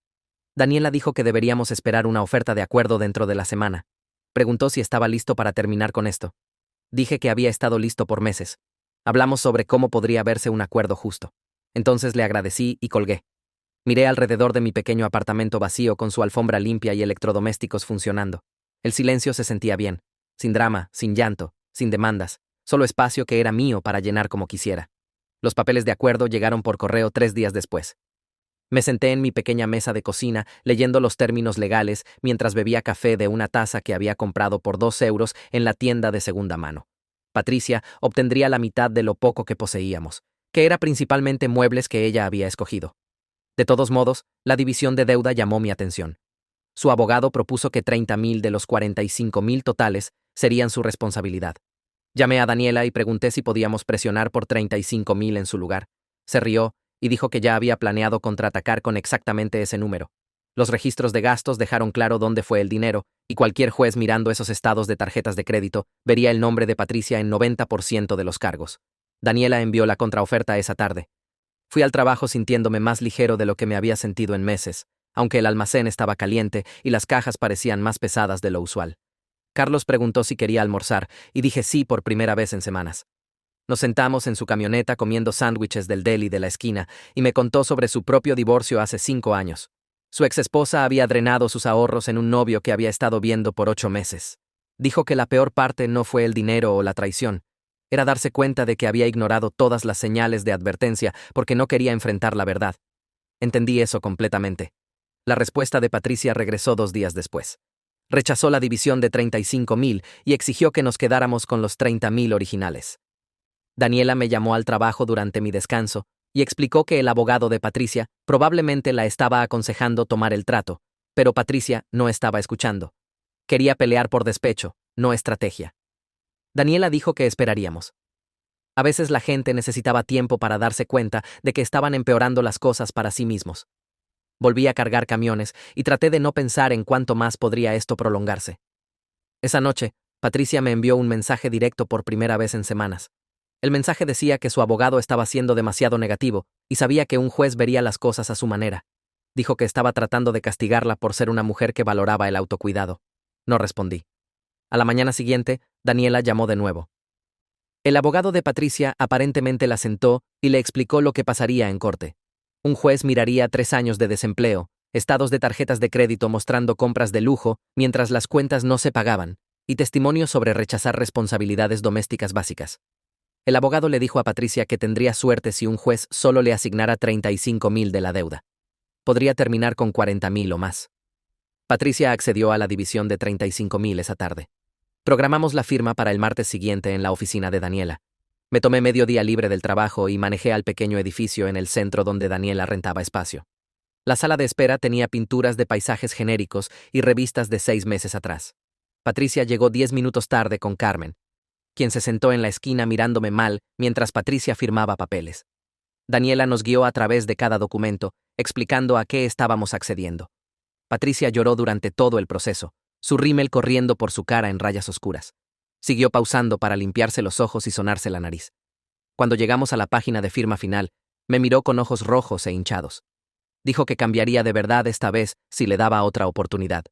Daniela dijo que deberíamos esperar una oferta de acuerdo dentro de la semana. Preguntó si estaba listo para terminar con esto. Dije que había estado listo por meses. Hablamos sobre cómo podría verse un acuerdo justo. Entonces le agradecí y colgué. Miré alrededor de mi pequeño apartamento vacío con su alfombra limpia y electrodomésticos funcionando. El silencio se sentía bien. Sin drama, sin llanto, sin demandas, solo espacio que era mío para llenar como quisiera. Los papeles de acuerdo llegaron por correo 3 días después. Me senté en mi pequeña mesa de cocina leyendo los términos legales mientras bebía café de una taza que había comprado por 2 euros en la tienda de segunda mano. Patricia obtendría la mitad de lo poco que poseíamos, que era principalmente muebles que ella había escogido. De todos modos, la división de deuda llamó mi atención. Su abogado propuso que 30.000 de los 45.000 totales serían su responsabilidad. Llamé a Daniela y pregunté si podíamos presionar por 35.000 en su lugar. Se rió y dijo que ya había planeado contraatacar con exactamente ese número. Los registros de gastos dejaron claro dónde fue el dinero, y cualquier juez mirando esos estados de tarjetas de crédito vería el nombre de Patricia en 90% de los cargos. Daniela envió la contraoferta esa tarde. Fui al trabajo sintiéndome más ligero de lo que me había sentido en meses, aunque el almacén estaba caliente y las cajas parecían más pesadas de lo usual. Carlos preguntó si quería almorzar, y dije sí por primera vez en semanas. Nos sentamos en su camioneta comiendo sándwiches del deli de la esquina, y me contó sobre su propio divorcio hace 5 años. Su exesposa había drenado sus ahorros en un novio que había estado viendo por 8 meses. Dijo que la peor parte no fue el dinero o la traición. Era darse cuenta de que había ignorado todas las señales de advertencia porque no quería enfrentar la verdad. Entendí eso completamente. La respuesta de Patricia regresó 2 días después. Rechazó la división de 35.000 y exigió que nos quedáramos con los 30.000 originales. Daniela me llamó al trabajo durante mi descanso y explicó que el abogado de Patricia probablemente la estaba aconsejando tomar el trato, pero Patricia no estaba escuchando. Quería pelear por despecho, no estrategia. Daniela dijo que esperaríamos. A veces la gente necesitaba tiempo para darse cuenta de que estaban empeorando las cosas para sí mismos. Volví a cargar camiones y traté de no pensar en cuánto más podría esto prolongarse. Esa noche, Patricia me envió un mensaje directo por primera vez en semanas. El mensaje decía que su abogado estaba siendo demasiado negativo y sabía que un juez vería las cosas a su manera. Dijo que estaba tratando de castigarla por ser una mujer que valoraba el autocuidado. No respondí. A la mañana siguiente, Daniela llamó de nuevo. El abogado de Patricia aparentemente la sentó y le explicó lo que pasaría en corte. Un juez miraría 3 años de desempleo, estados de tarjetas de crédito mostrando compras de lujo mientras las cuentas no se pagaban, y testimonios sobre rechazar responsabilidades domésticas básicas. El abogado le dijo a Patricia que tendría suerte si un juez solo le asignara 35,000 de la deuda. Podría terminar con 40,000 o más. Patricia accedió a la división de 35,000 esa tarde. Programamos la firma para el martes siguiente en la oficina de Daniela. Me tomé medio día libre del trabajo y manejé al pequeño edificio en el centro donde Daniela rentaba espacio. La sala de espera tenía pinturas de paisajes genéricos y revistas de 6 meses atrás. Patricia llegó 10 minutos tarde con Carmen, quien se sentó en la esquina mirándome mal mientras Patricia firmaba papeles. Daniela nos guió a través de cada documento, explicando a qué estábamos accediendo. Patricia lloró durante todo el proceso, su rímel corriendo por su cara en rayas oscuras. Siguió pausando para limpiarse los ojos y sonarse la nariz. Cuando llegamos a la página de firma final, me miró con ojos rojos e hinchados. Dijo que cambiaría de verdad esta vez si le daba otra oportunidad.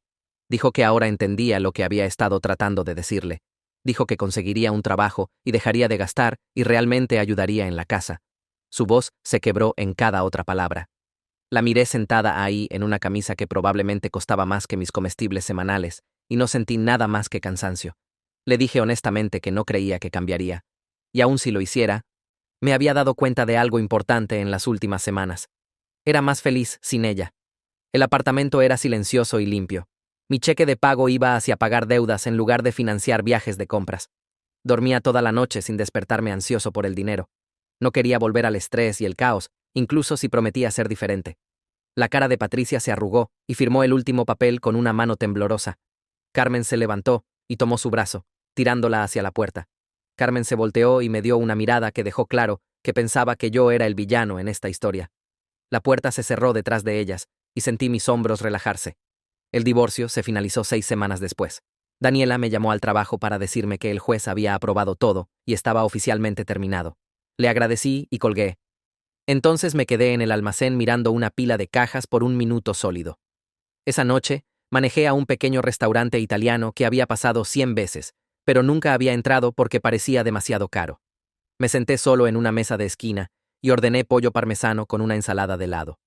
Dijo que ahora entendía lo que había estado tratando de decirle. Dijo que conseguiría un trabajo y dejaría de gastar y realmente ayudaría en la casa. Su voz se quebró en cada otra palabra. La miré sentada ahí en una camisa que probablemente costaba más que mis comestibles semanales, y no sentí nada más que cansancio. Le dije honestamente que no creía que cambiaría. Y aun si lo hiciera, me había dado cuenta de algo importante en las últimas semanas. Era más feliz sin ella. El apartamento era silencioso y limpio. Mi cheque de pago iba hacia pagar deudas en lugar de financiar viajes de compras. Dormía toda la noche sin despertarme ansioso por el dinero. No quería volver al estrés y el caos, incluso si prometía ser diferente. La cara de Patricia se arrugó y firmó el último papel con una mano temblorosa. Carmen se levantó y tomó su brazo, tirándola hacia la puerta. Carmen se volteó y me dio una mirada que dejó claro que pensaba que yo era el villano en esta historia. La puerta se cerró detrás de ellas y sentí mis hombros relajarse. El divorcio se finalizó 6 semanas después. Daniela me llamó al trabajo para decirme que el juez había aprobado todo y estaba oficialmente terminado. Le agradecí y colgué. Entonces me quedé en el almacén mirando una pila de cajas por un minuto sólido. Esa noche, manejé a un pequeño restaurante italiano que había pasado 100 veces, pero nunca había entrado porque parecía demasiado caro. Me senté solo en una mesa de esquina y ordené pollo parmesano con una ensalada de helado.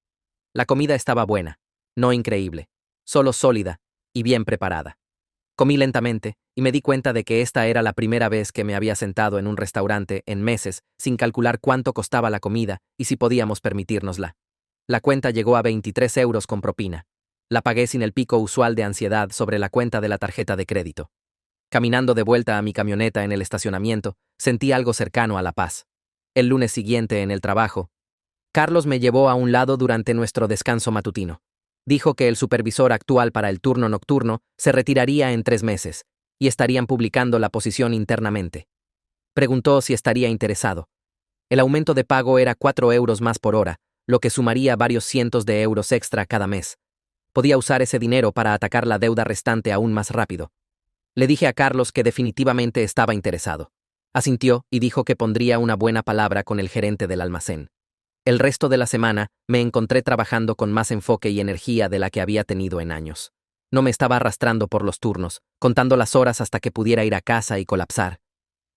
La comida estaba buena, no increíble, solo sólida y bien preparada. Comí lentamente y me di cuenta de que esta era la primera vez que me había sentado en un restaurante en meses sin calcular cuánto costaba la comida y si podíamos permitírnosla. La cuenta llegó a 23 euros con propina. La pagué sin el pico usual de ansiedad sobre la cuenta de la tarjeta de crédito. Caminando de vuelta a mi camioneta en el estacionamiento, sentí algo cercano a la paz. El lunes siguiente, en el trabajo, Carlos me llevó a un lado durante nuestro descanso matutino. Dijo que el supervisor actual para el turno nocturno se retiraría en 3 meses, y estarían publicando la posición internamente. Preguntó si estaría interesado. El aumento de pago era 4 euros más por hora, lo que sumaría varios cientos de euros extra cada mes. Podía usar ese dinero para atacar la deuda restante aún más rápido. Le dije a Carlos que definitivamente estaba interesado. Asintió y dijo que pondría una buena palabra con el gerente del almacén. El resto de la semana me encontré trabajando con más enfoque y energía de la que había tenido en años. No me estaba arrastrando por los turnos, contando las horas hasta que pudiera ir a casa y colapsar.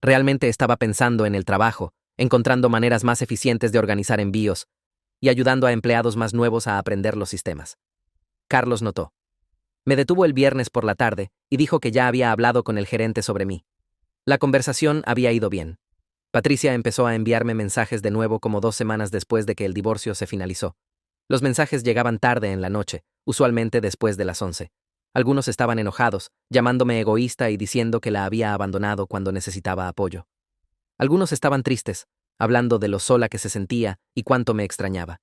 Realmente estaba pensando en el trabajo, encontrando maneras más eficientes de organizar envíos y ayudando a empleados más nuevos a aprender los sistemas. Carlos notó. Me detuvo el viernes por la tarde y dijo que ya había hablado con el gerente sobre mí. La conversación había ido bien. Patricia empezó a enviarme mensajes de nuevo como 2 semanas después de que el divorcio se finalizó. Los mensajes llegaban tarde en la noche, usualmente después de las 11. Algunos estaban enojados, llamándome egoísta y diciendo que la había abandonado cuando necesitaba apoyo. Algunos estaban tristes, hablando de lo sola que se sentía y cuánto me extrañaba.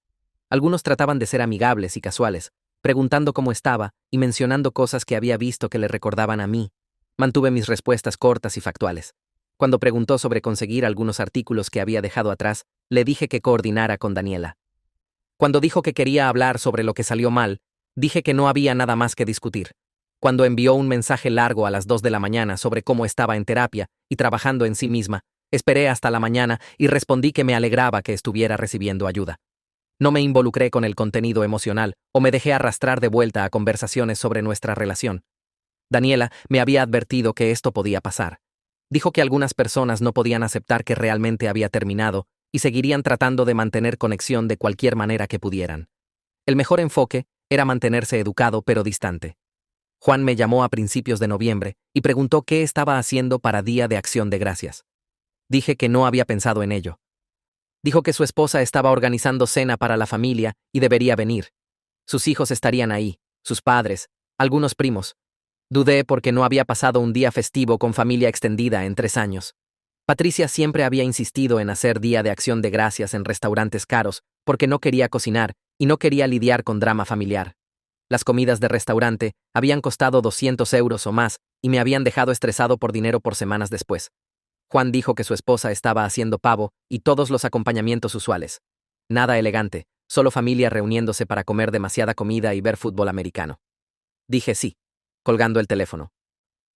Algunos trataban de ser amigables y casuales, preguntando cómo estaba y mencionando cosas que había visto que le recordaban a mí. Mantuve mis respuestas cortas y factuales. Cuando preguntó sobre conseguir algunos artículos que había dejado atrás, le dije que coordinara con Daniela. Cuando dijo que quería hablar sobre lo que salió mal, dije que no había nada más que discutir. Cuando envió un mensaje largo a las 2 de la mañana sobre cómo estaba en terapia y trabajando en sí misma, esperé hasta la mañana y respondí que me alegraba que estuviera recibiendo ayuda. No me involucré con el contenido emocional o me dejé arrastrar de vuelta a conversaciones sobre nuestra relación. Daniela me había advertido que esto podía pasar. Dijo que algunas personas no podían aceptar que realmente había terminado y seguirían tratando de mantener conexión de cualquier manera que pudieran. El mejor enfoque era mantenerse educado pero distante. Juan me llamó a principios de noviembre y preguntó qué estaba haciendo para Día de Acción de Gracias. Dije que no había pensado en ello. Dijo que su esposa estaba organizando cena para la familia y debería venir. Sus hijos estarían ahí, sus padres, algunos primos. Dudé porque no había pasado un día festivo con familia extendida en 3 años. Patricia siempre había insistido en hacer Día de Acción de Gracias en restaurantes caros porque no quería cocinar y no quería lidiar con drama familiar. Las comidas de restaurante habían costado 200 euros o más y me habían dejado estresado por dinero por semanas después. Juan dijo que su esposa estaba haciendo pavo y todos los acompañamientos usuales. Nada elegante, solo familia reuniéndose para comer demasiada comida y ver fútbol americano. Dije sí, colgando el teléfono.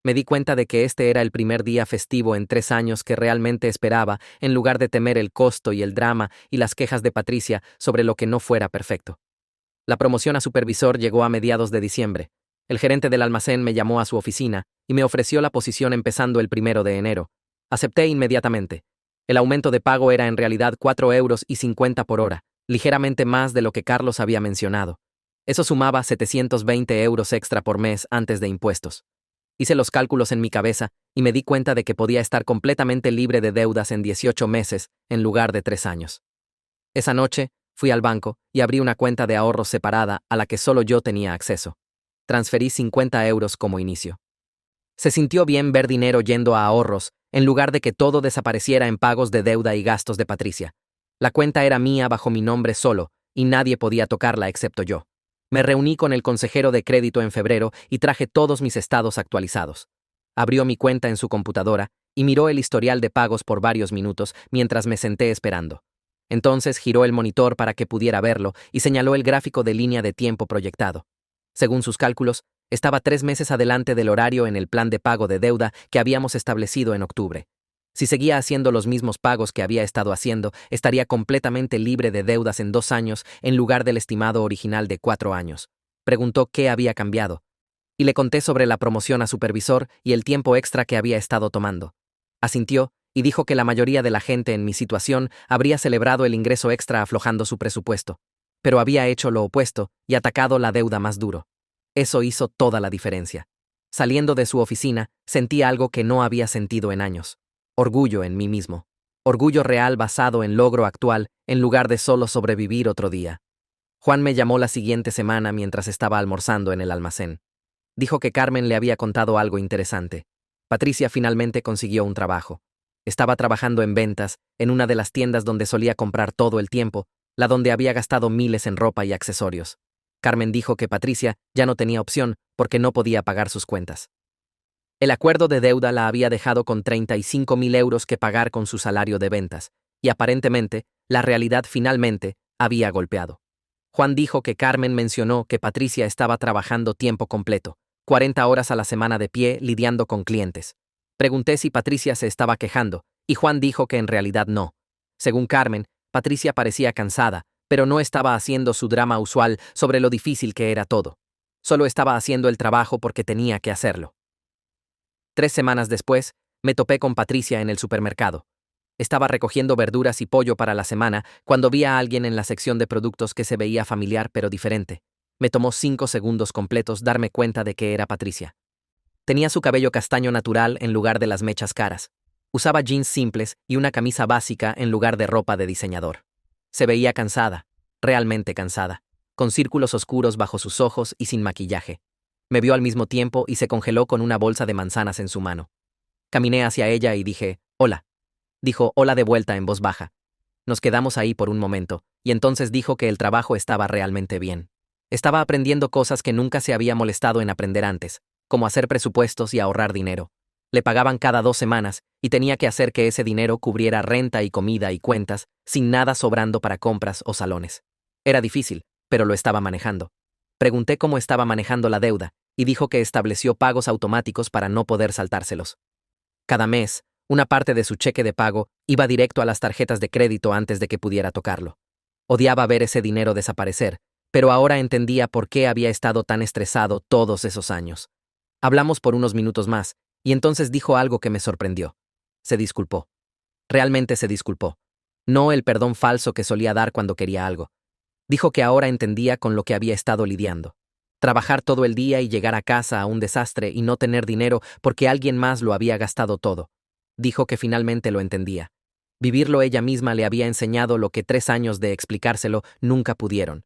Me di cuenta de que este era el primer día festivo en 3 años que realmente esperaba, en lugar de temer el costo y el drama y las quejas de Patricia sobre lo que no fuera perfecto. La promoción a supervisor llegó a mediados de diciembre. El gerente del almacén me llamó a su oficina y me ofreció la posición empezando el 1 de enero. Acepté inmediatamente. El aumento de pago era en realidad 4,50 € por hora, ligeramente más de lo que Carlos había mencionado. Eso sumaba 720 euros extra por mes antes de impuestos. Hice los cálculos en mi cabeza y me di cuenta de que podía estar completamente libre de deudas en 18 meses en lugar de 3 años. Esa noche, fui al banco y abrí una cuenta de ahorros separada a la que solo yo tenía acceso. Transferí 50 euros como inicio. Se sintió bien ver dinero yendo a ahorros, en lugar de que todo desapareciera en pagos de deuda y gastos de Patricia. La cuenta era mía bajo mi nombre solo, y nadie podía tocarla excepto yo. Me reuní con el consejero de crédito en febrero y traje todos mis estados actualizados. Abrió mi cuenta en su computadora y miró el historial de pagos por varios minutos mientras me senté esperando. Entonces giró el monitor para que pudiera verlo y señaló el gráfico de línea de tiempo proyectado. Según sus cálculos, estaba 3 meses adelante del horario en el plan de pago de deuda que habíamos establecido en octubre. Si seguía haciendo los mismos pagos que había estado haciendo, estaría completamente libre de deudas en 2 años en lugar del estimado original de 4 años. Preguntó qué había cambiado. Y le conté sobre la promoción a supervisor y el tiempo extra que había estado tomando. Asintió y dijo que la mayoría de la gente en mi situación habría celebrado el ingreso extra aflojando su presupuesto. Pero había hecho lo opuesto y atacado la deuda más duro. Eso hizo toda la diferencia. Saliendo de su oficina, sentí algo que no había sentido en años. Orgullo en mí mismo. Orgullo real basado en logro actual, en lugar de solo sobrevivir otro día. Juan me llamó la siguiente semana mientras estaba almorzando en el almacén. Dijo que Carmen le había contado algo interesante. Patricia finalmente consiguió un trabajo. Estaba trabajando en ventas, en una de las tiendas donde solía comprar todo el tiempo, la donde había gastado miles en ropa y accesorios. Carmen dijo que Patricia ya no tenía opción porque no podía pagar sus cuentas. El acuerdo de deuda la había dejado con 35.000 euros que pagar con su salario de ventas, y aparentemente, la realidad finalmente había golpeado. Juan dijo que Carmen mencionó que Patricia estaba trabajando tiempo completo, 40 horas a la semana de pie lidiando con clientes. Pregunté si Patricia se estaba quejando, y Juan dijo que en realidad no. Según Carmen, Patricia parecía cansada, pero no estaba haciendo su drama usual sobre lo difícil que era todo. Solo estaba haciendo el trabajo porque tenía que hacerlo. 3 semanas después, me topé con Patricia en el supermercado. Estaba recogiendo verduras y pollo para la semana cuando vi a alguien en la sección de productos que se veía familiar pero diferente. Me tomó 5 segundos completos darme cuenta de que era Patricia. Tenía su cabello castaño natural en lugar de las mechas caras. Usaba jeans simples y una camisa básica en lugar de ropa de diseñador. Se veía cansada, realmente cansada, con círculos oscuros bajo sus ojos y sin maquillaje. Me vio al mismo tiempo y se congeló con una bolsa de manzanas en su mano. Caminé hacia ella y dije, «Hola». Dijo «hola» de vuelta en voz baja, Nos quedamos ahí por un momento, y entonces dijo que el trabajo estaba realmente bien. Estaba aprendiendo cosas que nunca se había molestado en aprender antes, como hacer presupuestos y ahorrar dinero. Le pagaban cada 2 semanas, y tenía que hacer que ese dinero cubriera renta y comida y cuentas, sin nada sobrando para compras o salones. Era difícil, pero lo estaba manejando. Pregunté cómo estaba manejando la deuda, y dijo que estableció pagos automáticos para no poder saltárselos. Cada mes, una parte de su cheque de pago iba directo a las tarjetas de crédito antes de que pudiera tocarlo. Odiaba ver ese dinero desaparecer, pero ahora entendía por qué había estado tan estresado todos esos años. Hablamos por unos minutos más, y entonces dijo algo que me sorprendió. Se disculpó. Realmente se disculpó. No el perdón falso que solía dar cuando quería algo. Dijo que ahora entendía con lo que había estado lidiando. Trabajar todo el día y llegar a casa a un desastre y no tener dinero porque alguien más lo había gastado todo. Dijo que finalmente lo entendía. Vivirlo ella misma le había enseñado lo que 3 años de explicárselo nunca pudieron.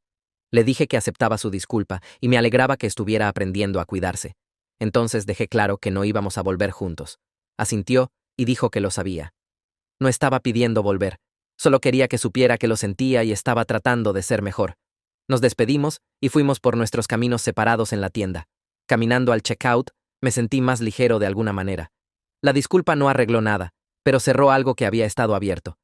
Le dije que aceptaba su disculpa y me alegraba que estuviera aprendiendo a cuidarse. Entonces dejé claro que no íbamos a volver juntos. Asintió y dijo que lo sabía. No estaba pidiendo volver, solo quería que supiera que lo sentía y estaba tratando de ser mejor. Nos despedimos y fuimos por nuestros caminos separados en la tienda. Caminando al checkout, me sentí más ligero de alguna manera. La disculpa no arregló nada, pero cerró algo que había estado abierto.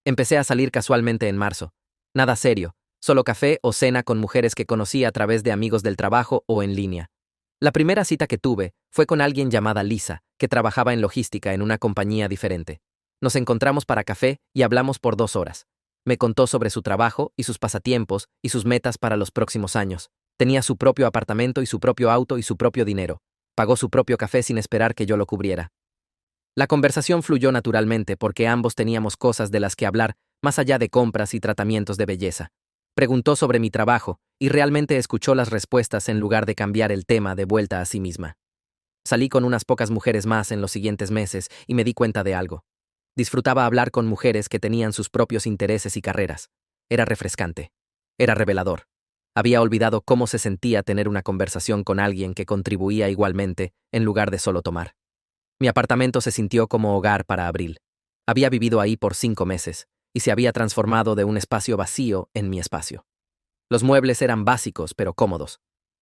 Empecé a salir casualmente en marzo. Nada serio, solo café o cena con mujeres que conocí a través de amigos del trabajo o en línea. La primera cita que tuve fue con alguien llamada Lisa, que trabajaba en logística en una compañía diferente. Nos encontramos para café y hablamos por 2 horas. Me contó sobre su trabajo y sus pasatiempos y sus metas para los próximos años. Tenía su propio apartamento y su propio auto y su propio dinero. Pagó su propio café sin esperar que yo lo cubriera. La conversación fluyó naturalmente porque ambos teníamos cosas de las que hablar, más allá de compras y tratamientos de belleza. Preguntó sobre mi trabajo y realmente escuchó las respuestas en lugar de cambiar el tema de vuelta a sí misma. Salí con unas pocas mujeres más en los siguientes meses y me di cuenta de algo. Disfrutaba hablar con mujeres que tenían sus propios intereses y carreras. Era refrescante. Era revelador. Había olvidado cómo se sentía tener una conversación con alguien que contribuía igualmente, en lugar de solo tomar. Mi apartamento se sintió como hogar para Abril. Había vivido ahí por 5 meses, y se había transformado de un espacio vacío en mi espacio. Los muebles eran básicos, pero cómodos.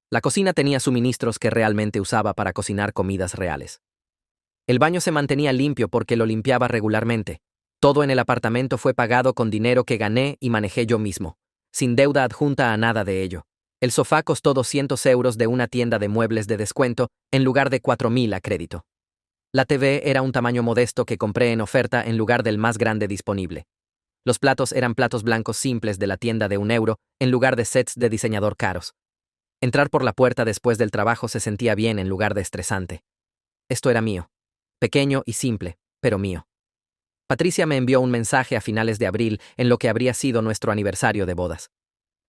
La cocina tenía suministros que realmente usaba para cocinar comidas reales. El baño se mantenía limpio porque lo limpiaba regularmente. Todo en el apartamento fue pagado con dinero que gané y manejé yo mismo, sin deuda adjunta a nada de ello. El sofá costó 200 euros de una tienda de muebles de descuento en lugar de 4.000 a crédito. La TV era un tamaño modesto que compré en oferta en lugar del más grande disponible. Los platos eran platos blancos simples de la tienda de 1 euro en lugar de sets de diseñador caros. Entrar por la puerta después del trabajo se sentía bien en lugar de estresante. Esto era mío. Pequeño y simple, pero mío. Patricia me envió un mensaje a finales de abril en lo que habría sido nuestro aniversario de bodas.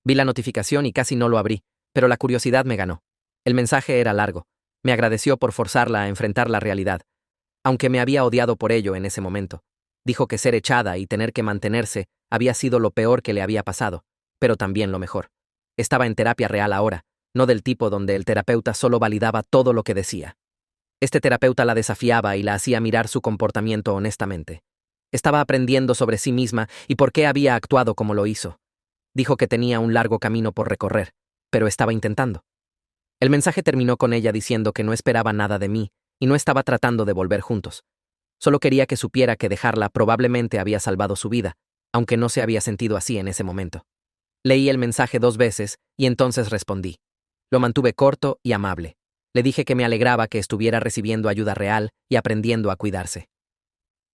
Vi la notificación y casi no lo abrí, pero la curiosidad me ganó. El mensaje era largo. Me agradeció por forzarla a enfrentar la realidad, aunque me había odiado por ello en ese momento. Dijo que ser echada y tener que mantenerse había sido lo peor que le había pasado, pero también lo mejor. Estaba en terapia real ahora, no del tipo donde el terapeuta solo validaba todo lo que decía. Este terapeuta la desafiaba y la hacía mirar su comportamiento honestamente. Estaba aprendiendo sobre sí misma y por qué había actuado como lo hizo. Dijo que tenía un largo camino por recorrer, pero estaba intentando. El mensaje terminó con ella diciendo que no esperaba nada de mí y no estaba tratando de volver juntos. Solo quería que supiera que dejarla probablemente había salvado su vida, aunque no se había sentido así en ese momento. Leí el mensaje 2 veces y entonces respondí. Lo mantuve corto y amable. Le dije que me alegraba que estuviera recibiendo ayuda real y aprendiendo a cuidarse.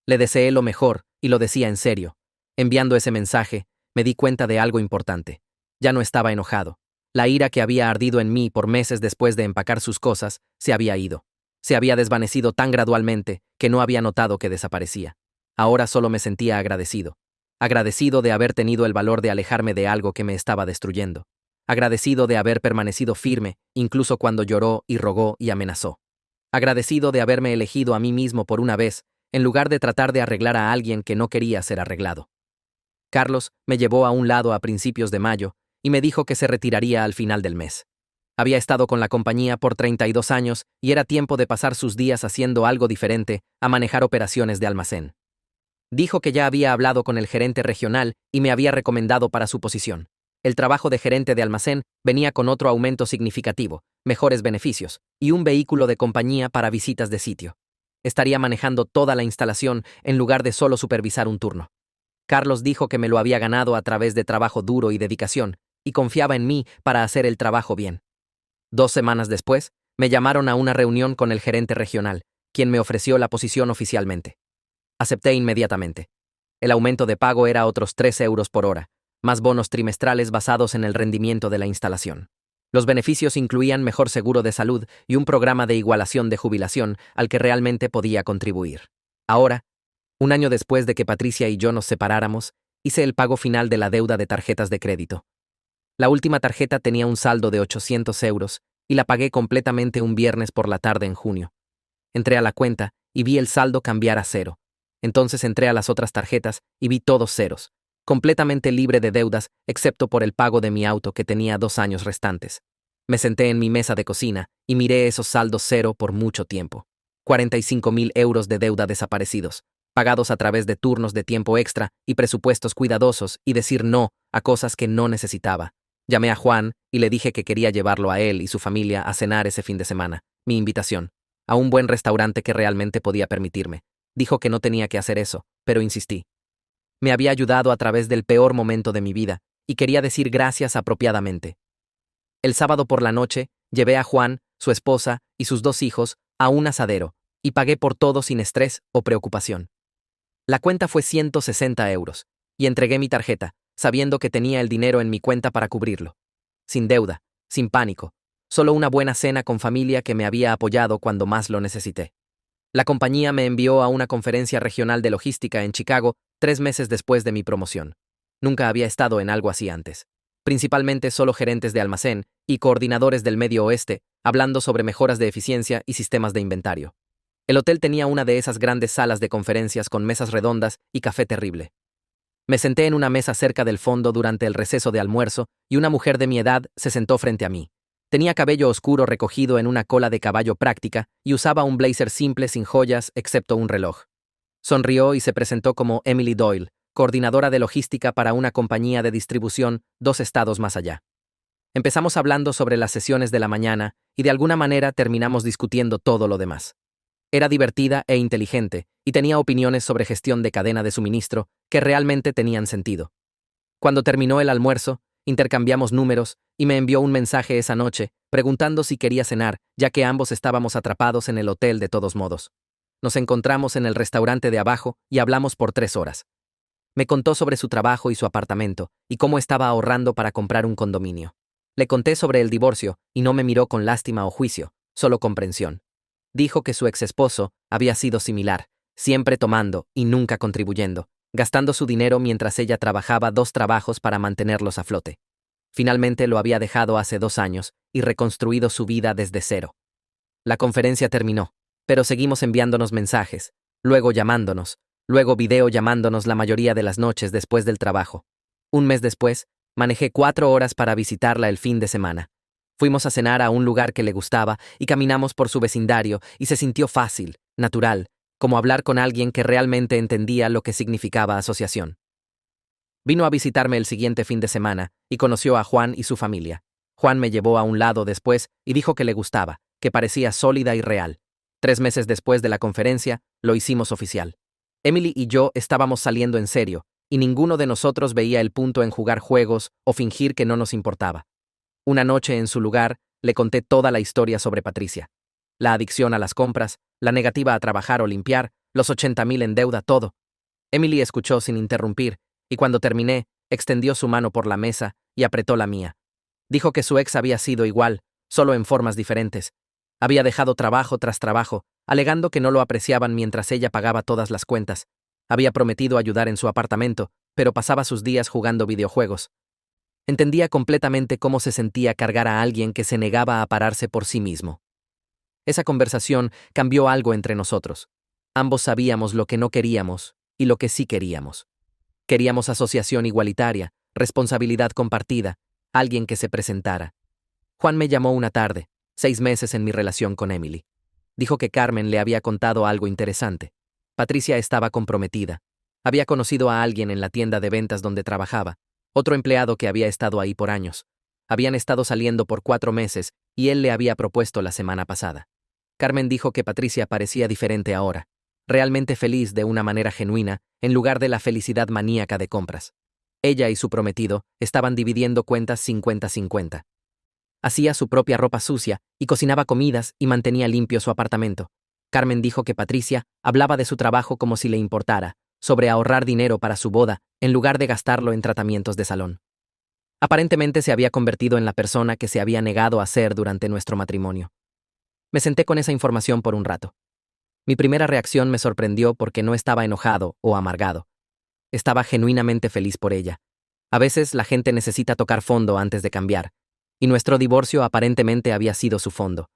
Le deseé lo mejor y lo decía en serio. Enviando ese mensaje, me di cuenta de algo importante. Ya no estaba enojado. La ira que había ardido en mí por meses después de empacar sus cosas se había ido. Se había desvanecido tan gradualmente que no había notado que desaparecía. Ahora solo me sentía agradecido. Agradecido de haber tenido el valor de alejarme de algo que me estaba destruyendo. Agradecido de haber permanecido firme, incluso cuando lloró y rogó y amenazó. Agradecido de haberme elegido a mí mismo por una vez, en lugar de tratar de arreglar a alguien que no quería ser arreglado. Carlos me llevó a un lado a principios de mayo y me dijo que se retiraría al final del mes. Había estado con la compañía por 32 años y era tiempo de pasar sus días haciendo algo diferente a manejar operaciones de almacén. Dijo que ya había hablado con el gerente regional y me había recomendado para su posición. El trabajo de gerente de almacén venía con otro aumento significativo, mejores beneficios y un vehículo de compañía para visitas de sitio. Estaría manejando toda la instalación en lugar de solo supervisar un turno. Carlos dijo que me lo había ganado a través de trabajo duro y dedicación, y confiaba en mí para hacer el trabajo bien. 2 semanas después, me llamaron a una reunión con el gerente regional, quien me ofreció la posición oficialmente. Acepté inmediatamente. El aumento de pago era otros 3 euros por hora, más bonos trimestrales basados en el rendimiento de la instalación. Los beneficios incluían mejor seguro de salud y un programa de igualación de jubilación al que realmente podía contribuir. Ahora, un año después de que Patricia y yo nos separáramos, hice el pago final de la deuda de tarjetas de crédito. La última tarjeta tenía un saldo de 800 euros y la pagué completamente un viernes por la tarde en junio. Entré a la cuenta y vi el saldo cambiar a 0. Entonces entré a las otras tarjetas y vi todos ceros, completamente libre de deudas excepto por el pago de mi auto que tenía 2 años restantes. Me senté en mi mesa de cocina y miré esos saldos cero por mucho tiempo. 45.000 euros de deuda desaparecidos, pagados a través de turnos de tiempo extra y presupuestos cuidadosos y decir no a cosas que no necesitaba. Llamé a Juan y le dije que quería llevarlo a él y su familia a cenar ese fin de semana, mi invitación, a un buen restaurante que realmente podía permitirme. Dijo que no tenía que hacer eso, pero insistí. Me había ayudado a través del peor momento de mi vida, y quería decir gracias apropiadamente. El sábado por la noche, llevé a Juan, su esposa y sus 2 hijos a un asadero, y pagué por todo sin estrés o preocupación. La cuenta fue 160 euros, y entregué mi tarjeta, sabiendo que tenía el dinero en mi cuenta para cubrirlo. Sin deuda, sin pánico, solo una buena cena con familia que me había apoyado cuando más lo necesité. La compañía me envió a una conferencia regional de logística en Chicago 3 meses después de mi promoción. Nunca había estado en algo así antes. Principalmente solo gerentes de almacén y coordinadores del Medio Oeste, hablando sobre mejoras de eficiencia y sistemas de inventario. El hotel tenía una de esas grandes salas de conferencias con mesas redondas y café terrible. Me senté en una mesa cerca del fondo durante el receso de almuerzo y una mujer de mi edad se sentó frente a mí. Tenía cabello oscuro recogido en una cola de caballo práctica y usaba un blazer simple sin joyas excepto un reloj. Sonrió y se presentó como Emily Doyle, coordinadora de logística para una compañía de distribución 2 estados más allá. Empezamos hablando sobre las sesiones de la mañana y de alguna manera terminamos discutiendo todo lo demás. Era divertida e inteligente y tenía opiniones sobre gestión de cadena de suministro que realmente tenían sentido. Cuando terminó el almuerzo, intercambiamos números y me envió un mensaje esa noche preguntando si quería cenar, ya que ambos estábamos atrapados en el hotel de todos modos. Nos encontramos en el restaurante de abajo y hablamos por 3 horas. Me contó sobre su trabajo y su apartamento y cómo estaba ahorrando para comprar un condominio. Le conté sobre el divorcio y no me miró con lástima o juicio, solo comprensión. Dijo que su exesposo había sido similar, siempre tomando y nunca contribuyendo, gastando su dinero mientras ella trabajaba 2 trabajos para mantenerlos a flote. Finalmente lo había dejado hace 2 años y reconstruido su vida desde cero. La conferencia terminó, pero seguimos enviándonos mensajes, luego llamándonos, luego video llamándonos la mayoría de las noches después del trabajo. Un mes después, manejé 4 horas para visitarla el fin de semana. Fuimos a cenar a un lugar que le gustaba y caminamos por su vecindario y se sintió fácil, natural, como hablar con alguien que realmente entendía lo que significaba asociación. Vino a visitarme el siguiente fin de semana y conoció a Juan y su familia. Juan me llevó a un lado después y dijo que le gustaba, que parecía sólida y real. 3 meses después de la conferencia, lo hicimos oficial. Emily y yo estábamos saliendo en serio, y ninguno de nosotros veía el punto en jugar juegos o fingir que no nos importaba. Una noche en su lugar, le conté toda la historia sobre Patricia. La adicción a las compras, la negativa a trabajar o limpiar, los 80.000 en deuda, todo. Emily escuchó sin interrumpir, y cuando terminé, extendió su mano por la mesa y apretó la mía. Dijo que su ex había sido igual, solo en formas diferentes. Había dejado trabajo tras trabajo, alegando que no lo apreciaban mientras ella pagaba todas las cuentas. Había prometido ayudar en su apartamento, pero pasaba sus días jugando videojuegos. Entendía completamente cómo se sentía cargar a alguien que se negaba a pararse por sí mismo. Esa conversación cambió algo entre nosotros. Ambos sabíamos lo que no queríamos y lo que sí queríamos. Queríamos asociación igualitaria, responsabilidad compartida, alguien que se presentara. Juan me llamó una tarde, 6 meses en mi relación con Emily. Dijo que Carmen le había contado algo interesante. Patricia estaba comprometida. Había conocido a alguien en la tienda de ventas donde trabajaba, otro empleado que había estado ahí por años. Habían estado saliendo por 4 meses y él le había propuesto la semana pasada. Carmen dijo que Patricia parecía diferente ahora, realmente feliz de una manera genuina, en lugar de la felicidad maníaca de compras. Ella y su prometido estaban dividiendo cuentas 50-50. Hacía su propia ropa sucia y cocinaba comidas y mantenía limpio su apartamento. Carmen dijo que Patricia hablaba de su trabajo como si le importara, sobre ahorrar dinero para su boda, en lugar de gastarlo en tratamientos de salón. Aparentemente se había convertido en la persona que se había negado a ser durante nuestro matrimonio. Me senté con esa información por un rato. Mi primera reacción me sorprendió porque no estaba enojado o amargado. Estaba genuinamente feliz por ella. A veces la gente necesita tocar fondo antes de cambiar, y nuestro divorcio aparentemente había sido su fondo.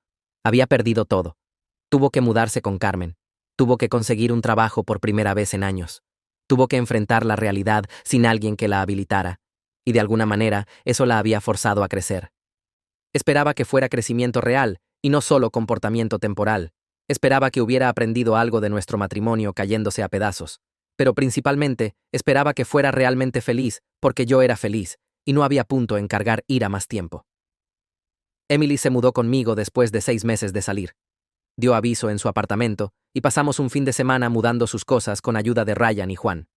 Había perdido todo. Tuvo que mudarse con Carmen. Tuvo que conseguir un trabajo por primera vez en años. Tuvo que enfrentar la realidad sin alguien que la habilitara, y de alguna manera eso la había forzado a crecer. Esperaba que fuera crecimiento real, y no solo comportamiento temporal. Esperaba que hubiera aprendido algo de nuestro matrimonio cayéndose a pedazos. Pero principalmente, esperaba que fuera realmente feliz, porque yo era feliz, y no había punto en cargar ira más tiempo. Emily se mudó conmigo después de 6 meses de salir. Dio aviso en su apartamento, y pasamos un fin de semana mudando sus cosas con ayuda de Ryan y Juan.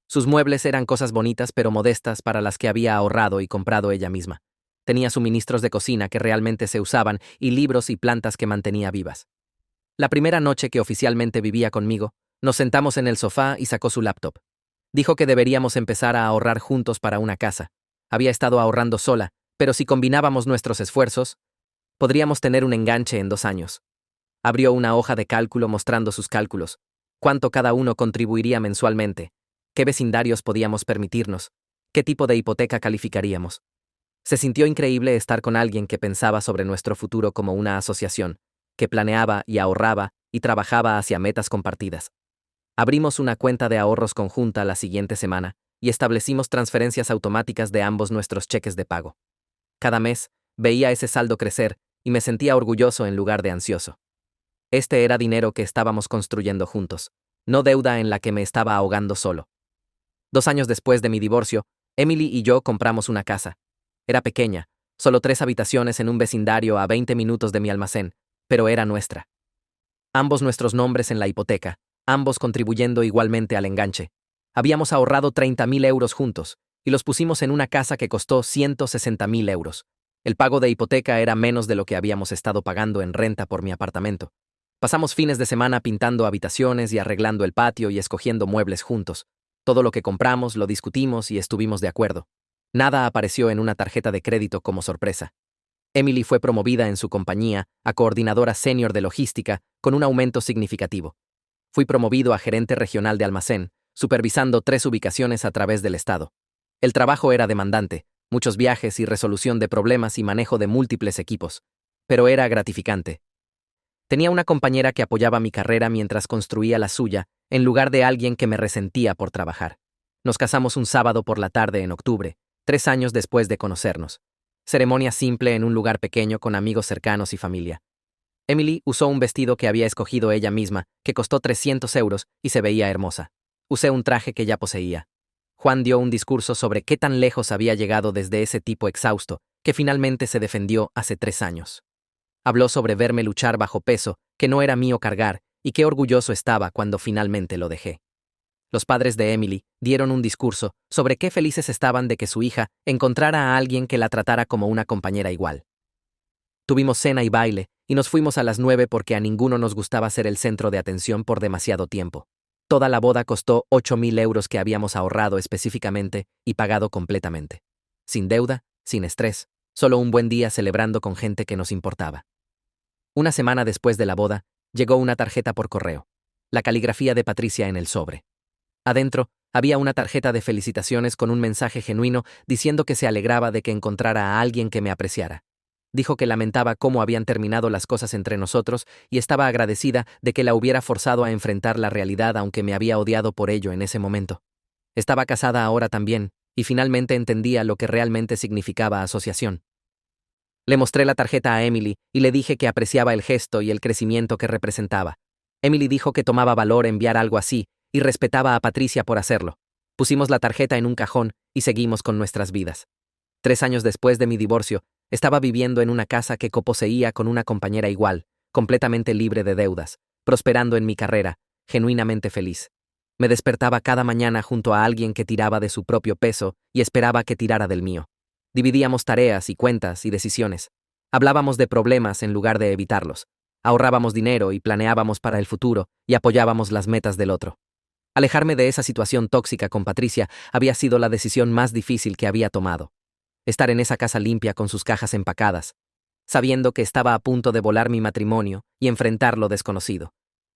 Sus muebles eran cosas bonitas pero modestas para las que había ahorrado y comprado ella misma. Tenía suministros de cocina que realmente se usaban y libros y plantas que mantenía vivas. La primera noche que oficialmente vivía conmigo, nos sentamos en el sofá y sacó su laptop. Dijo que deberíamos empezar a ahorrar juntos para una casa. Había estado ahorrando sola, pero si combinábamos nuestros esfuerzos, podríamos tener un enganche en 2 años. Abrió una hoja de cálculo mostrando sus cálculos, cuánto cada uno contribuiría mensualmente, qué vecindarios podíamos permitirnos, qué tipo de hipoteca calificaríamos. Se sintió increíble estar con alguien que pensaba sobre nuestro futuro como una asociación, que planeaba y ahorraba y trabajaba hacia metas compartidas. Abrimos una cuenta de ahorros conjunta la siguiente semana y establecimos transferencias automáticas de ambos nuestros cheques de pago. Cada mes, veía ese saldo crecer y me sentía orgulloso en lugar de ansioso. Este era dinero que estábamos construyendo juntos, no deuda en la que me estaba ahogando solo. 2 años después de mi divorcio, Emily y yo compramos una casa. Era pequeña, solo 3 habitaciones en un vecindario a 20 minutos de mi almacén, pero era nuestra. Ambos nuestros nombres en la hipoteca, ambos contribuyendo igualmente al enganche. Habíamos ahorrado 30.000 euros juntos, y los pusimos en una casa que costó 160.000 euros. El pago de hipoteca era menos de lo que habíamos estado pagando en renta por mi apartamento. Pasamos fines de semana pintando habitaciones y arreglando el patio y escogiendo muebles juntos. Todo lo que compramos lo discutimos y estuvimos de acuerdo. Nada apareció en una tarjeta de crédito como sorpresa. Emily fue promovida en su compañía a coordinadora senior de logística con un aumento significativo. Fui promovido a gerente regional de almacén, supervisando 3 ubicaciones a través del estado. El trabajo era demandante, muchos viajes y resolución de problemas y manejo de múltiples equipos, pero era gratificante. Tenía una compañera que apoyaba mi carrera mientras construía la suya, en lugar de alguien que me resentía por trabajar. Nos casamos un sábado por la tarde en octubre, 3 años después de conocernos. Ceremonia simple en un lugar pequeño con amigos cercanos y familia. Emily usó un vestido que había escogido ella misma, que costó 300 euros y se veía hermosa. Usé un traje que ya poseía. Juan dio un discurso sobre qué tan lejos había llegado desde ese tipo exhausto, que finalmente se defendió hace 3 años. Habló sobre verme luchar bajo peso, que no era mío cargar, y qué orgulloso estaba cuando finalmente lo dejé. Los padres de Emily dieron un discurso sobre qué felices estaban de que su hija encontrara a alguien que la tratara como una compañera igual. Tuvimos cena y baile, y nos fuimos a las 9 porque a ninguno nos gustaba ser el centro de atención por demasiado tiempo. Toda la boda costó 8.000 euros que habíamos ahorrado específicamente y pagado completamente. Sin deuda, sin estrés, solo un buen día celebrando con gente que nos importaba. Una semana después de la boda, llegó una tarjeta por correo. La caligrafía de Patricia en el sobre. Adentro, había una tarjeta de felicitaciones con un mensaje genuino diciendo que se alegraba de que encontrara a alguien que me apreciara. Dijo que lamentaba cómo habían terminado las cosas entre nosotros y estaba agradecida de que la hubiera forzado a enfrentar la realidad aunque me había odiado por ello en ese momento. Estaba casada ahora también, y finalmente entendía lo que realmente significaba asociación. Le mostré la tarjeta a Emily y le dije que apreciaba el gesto y el crecimiento que representaba. Emily dijo que tomaba valor enviar algo así y respetaba a Patricia por hacerlo. Pusimos la tarjeta en un cajón y seguimos con nuestras vidas. 3 años después de mi divorcio, estaba viviendo en una casa que coposeía con una compañera igual, completamente libre de deudas, prosperando en mi carrera, genuinamente feliz. Me despertaba cada mañana junto a alguien que tiraba de su propio peso y esperaba que tirara del mío. Dividíamos tareas y cuentas y decisiones. Hablábamos de problemas en lugar de evitarlos. Ahorrábamos dinero y planeábamos para el futuro y apoyábamos las metas del otro. Alejarme de esa situación tóxica con Patricia había sido la decisión más difícil que había tomado. Estar en esa casa limpia con sus cajas empacadas, sabiendo que estaba a punto de volar mi matrimonio y enfrentar lo desconocido.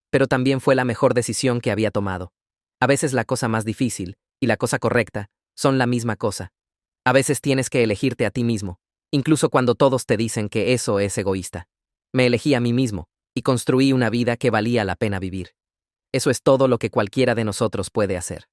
Pero también fue la mejor decisión que había tomado. A veces la cosa más difícil y la cosa correcta son la misma cosa. A veces tienes que elegirte a ti mismo, incluso cuando todos te dicen que eso es egoísta. Me elegí a mí mismo y construí una vida que valía la pena vivir. Eso es todo lo que cualquiera de nosotros puede hacer.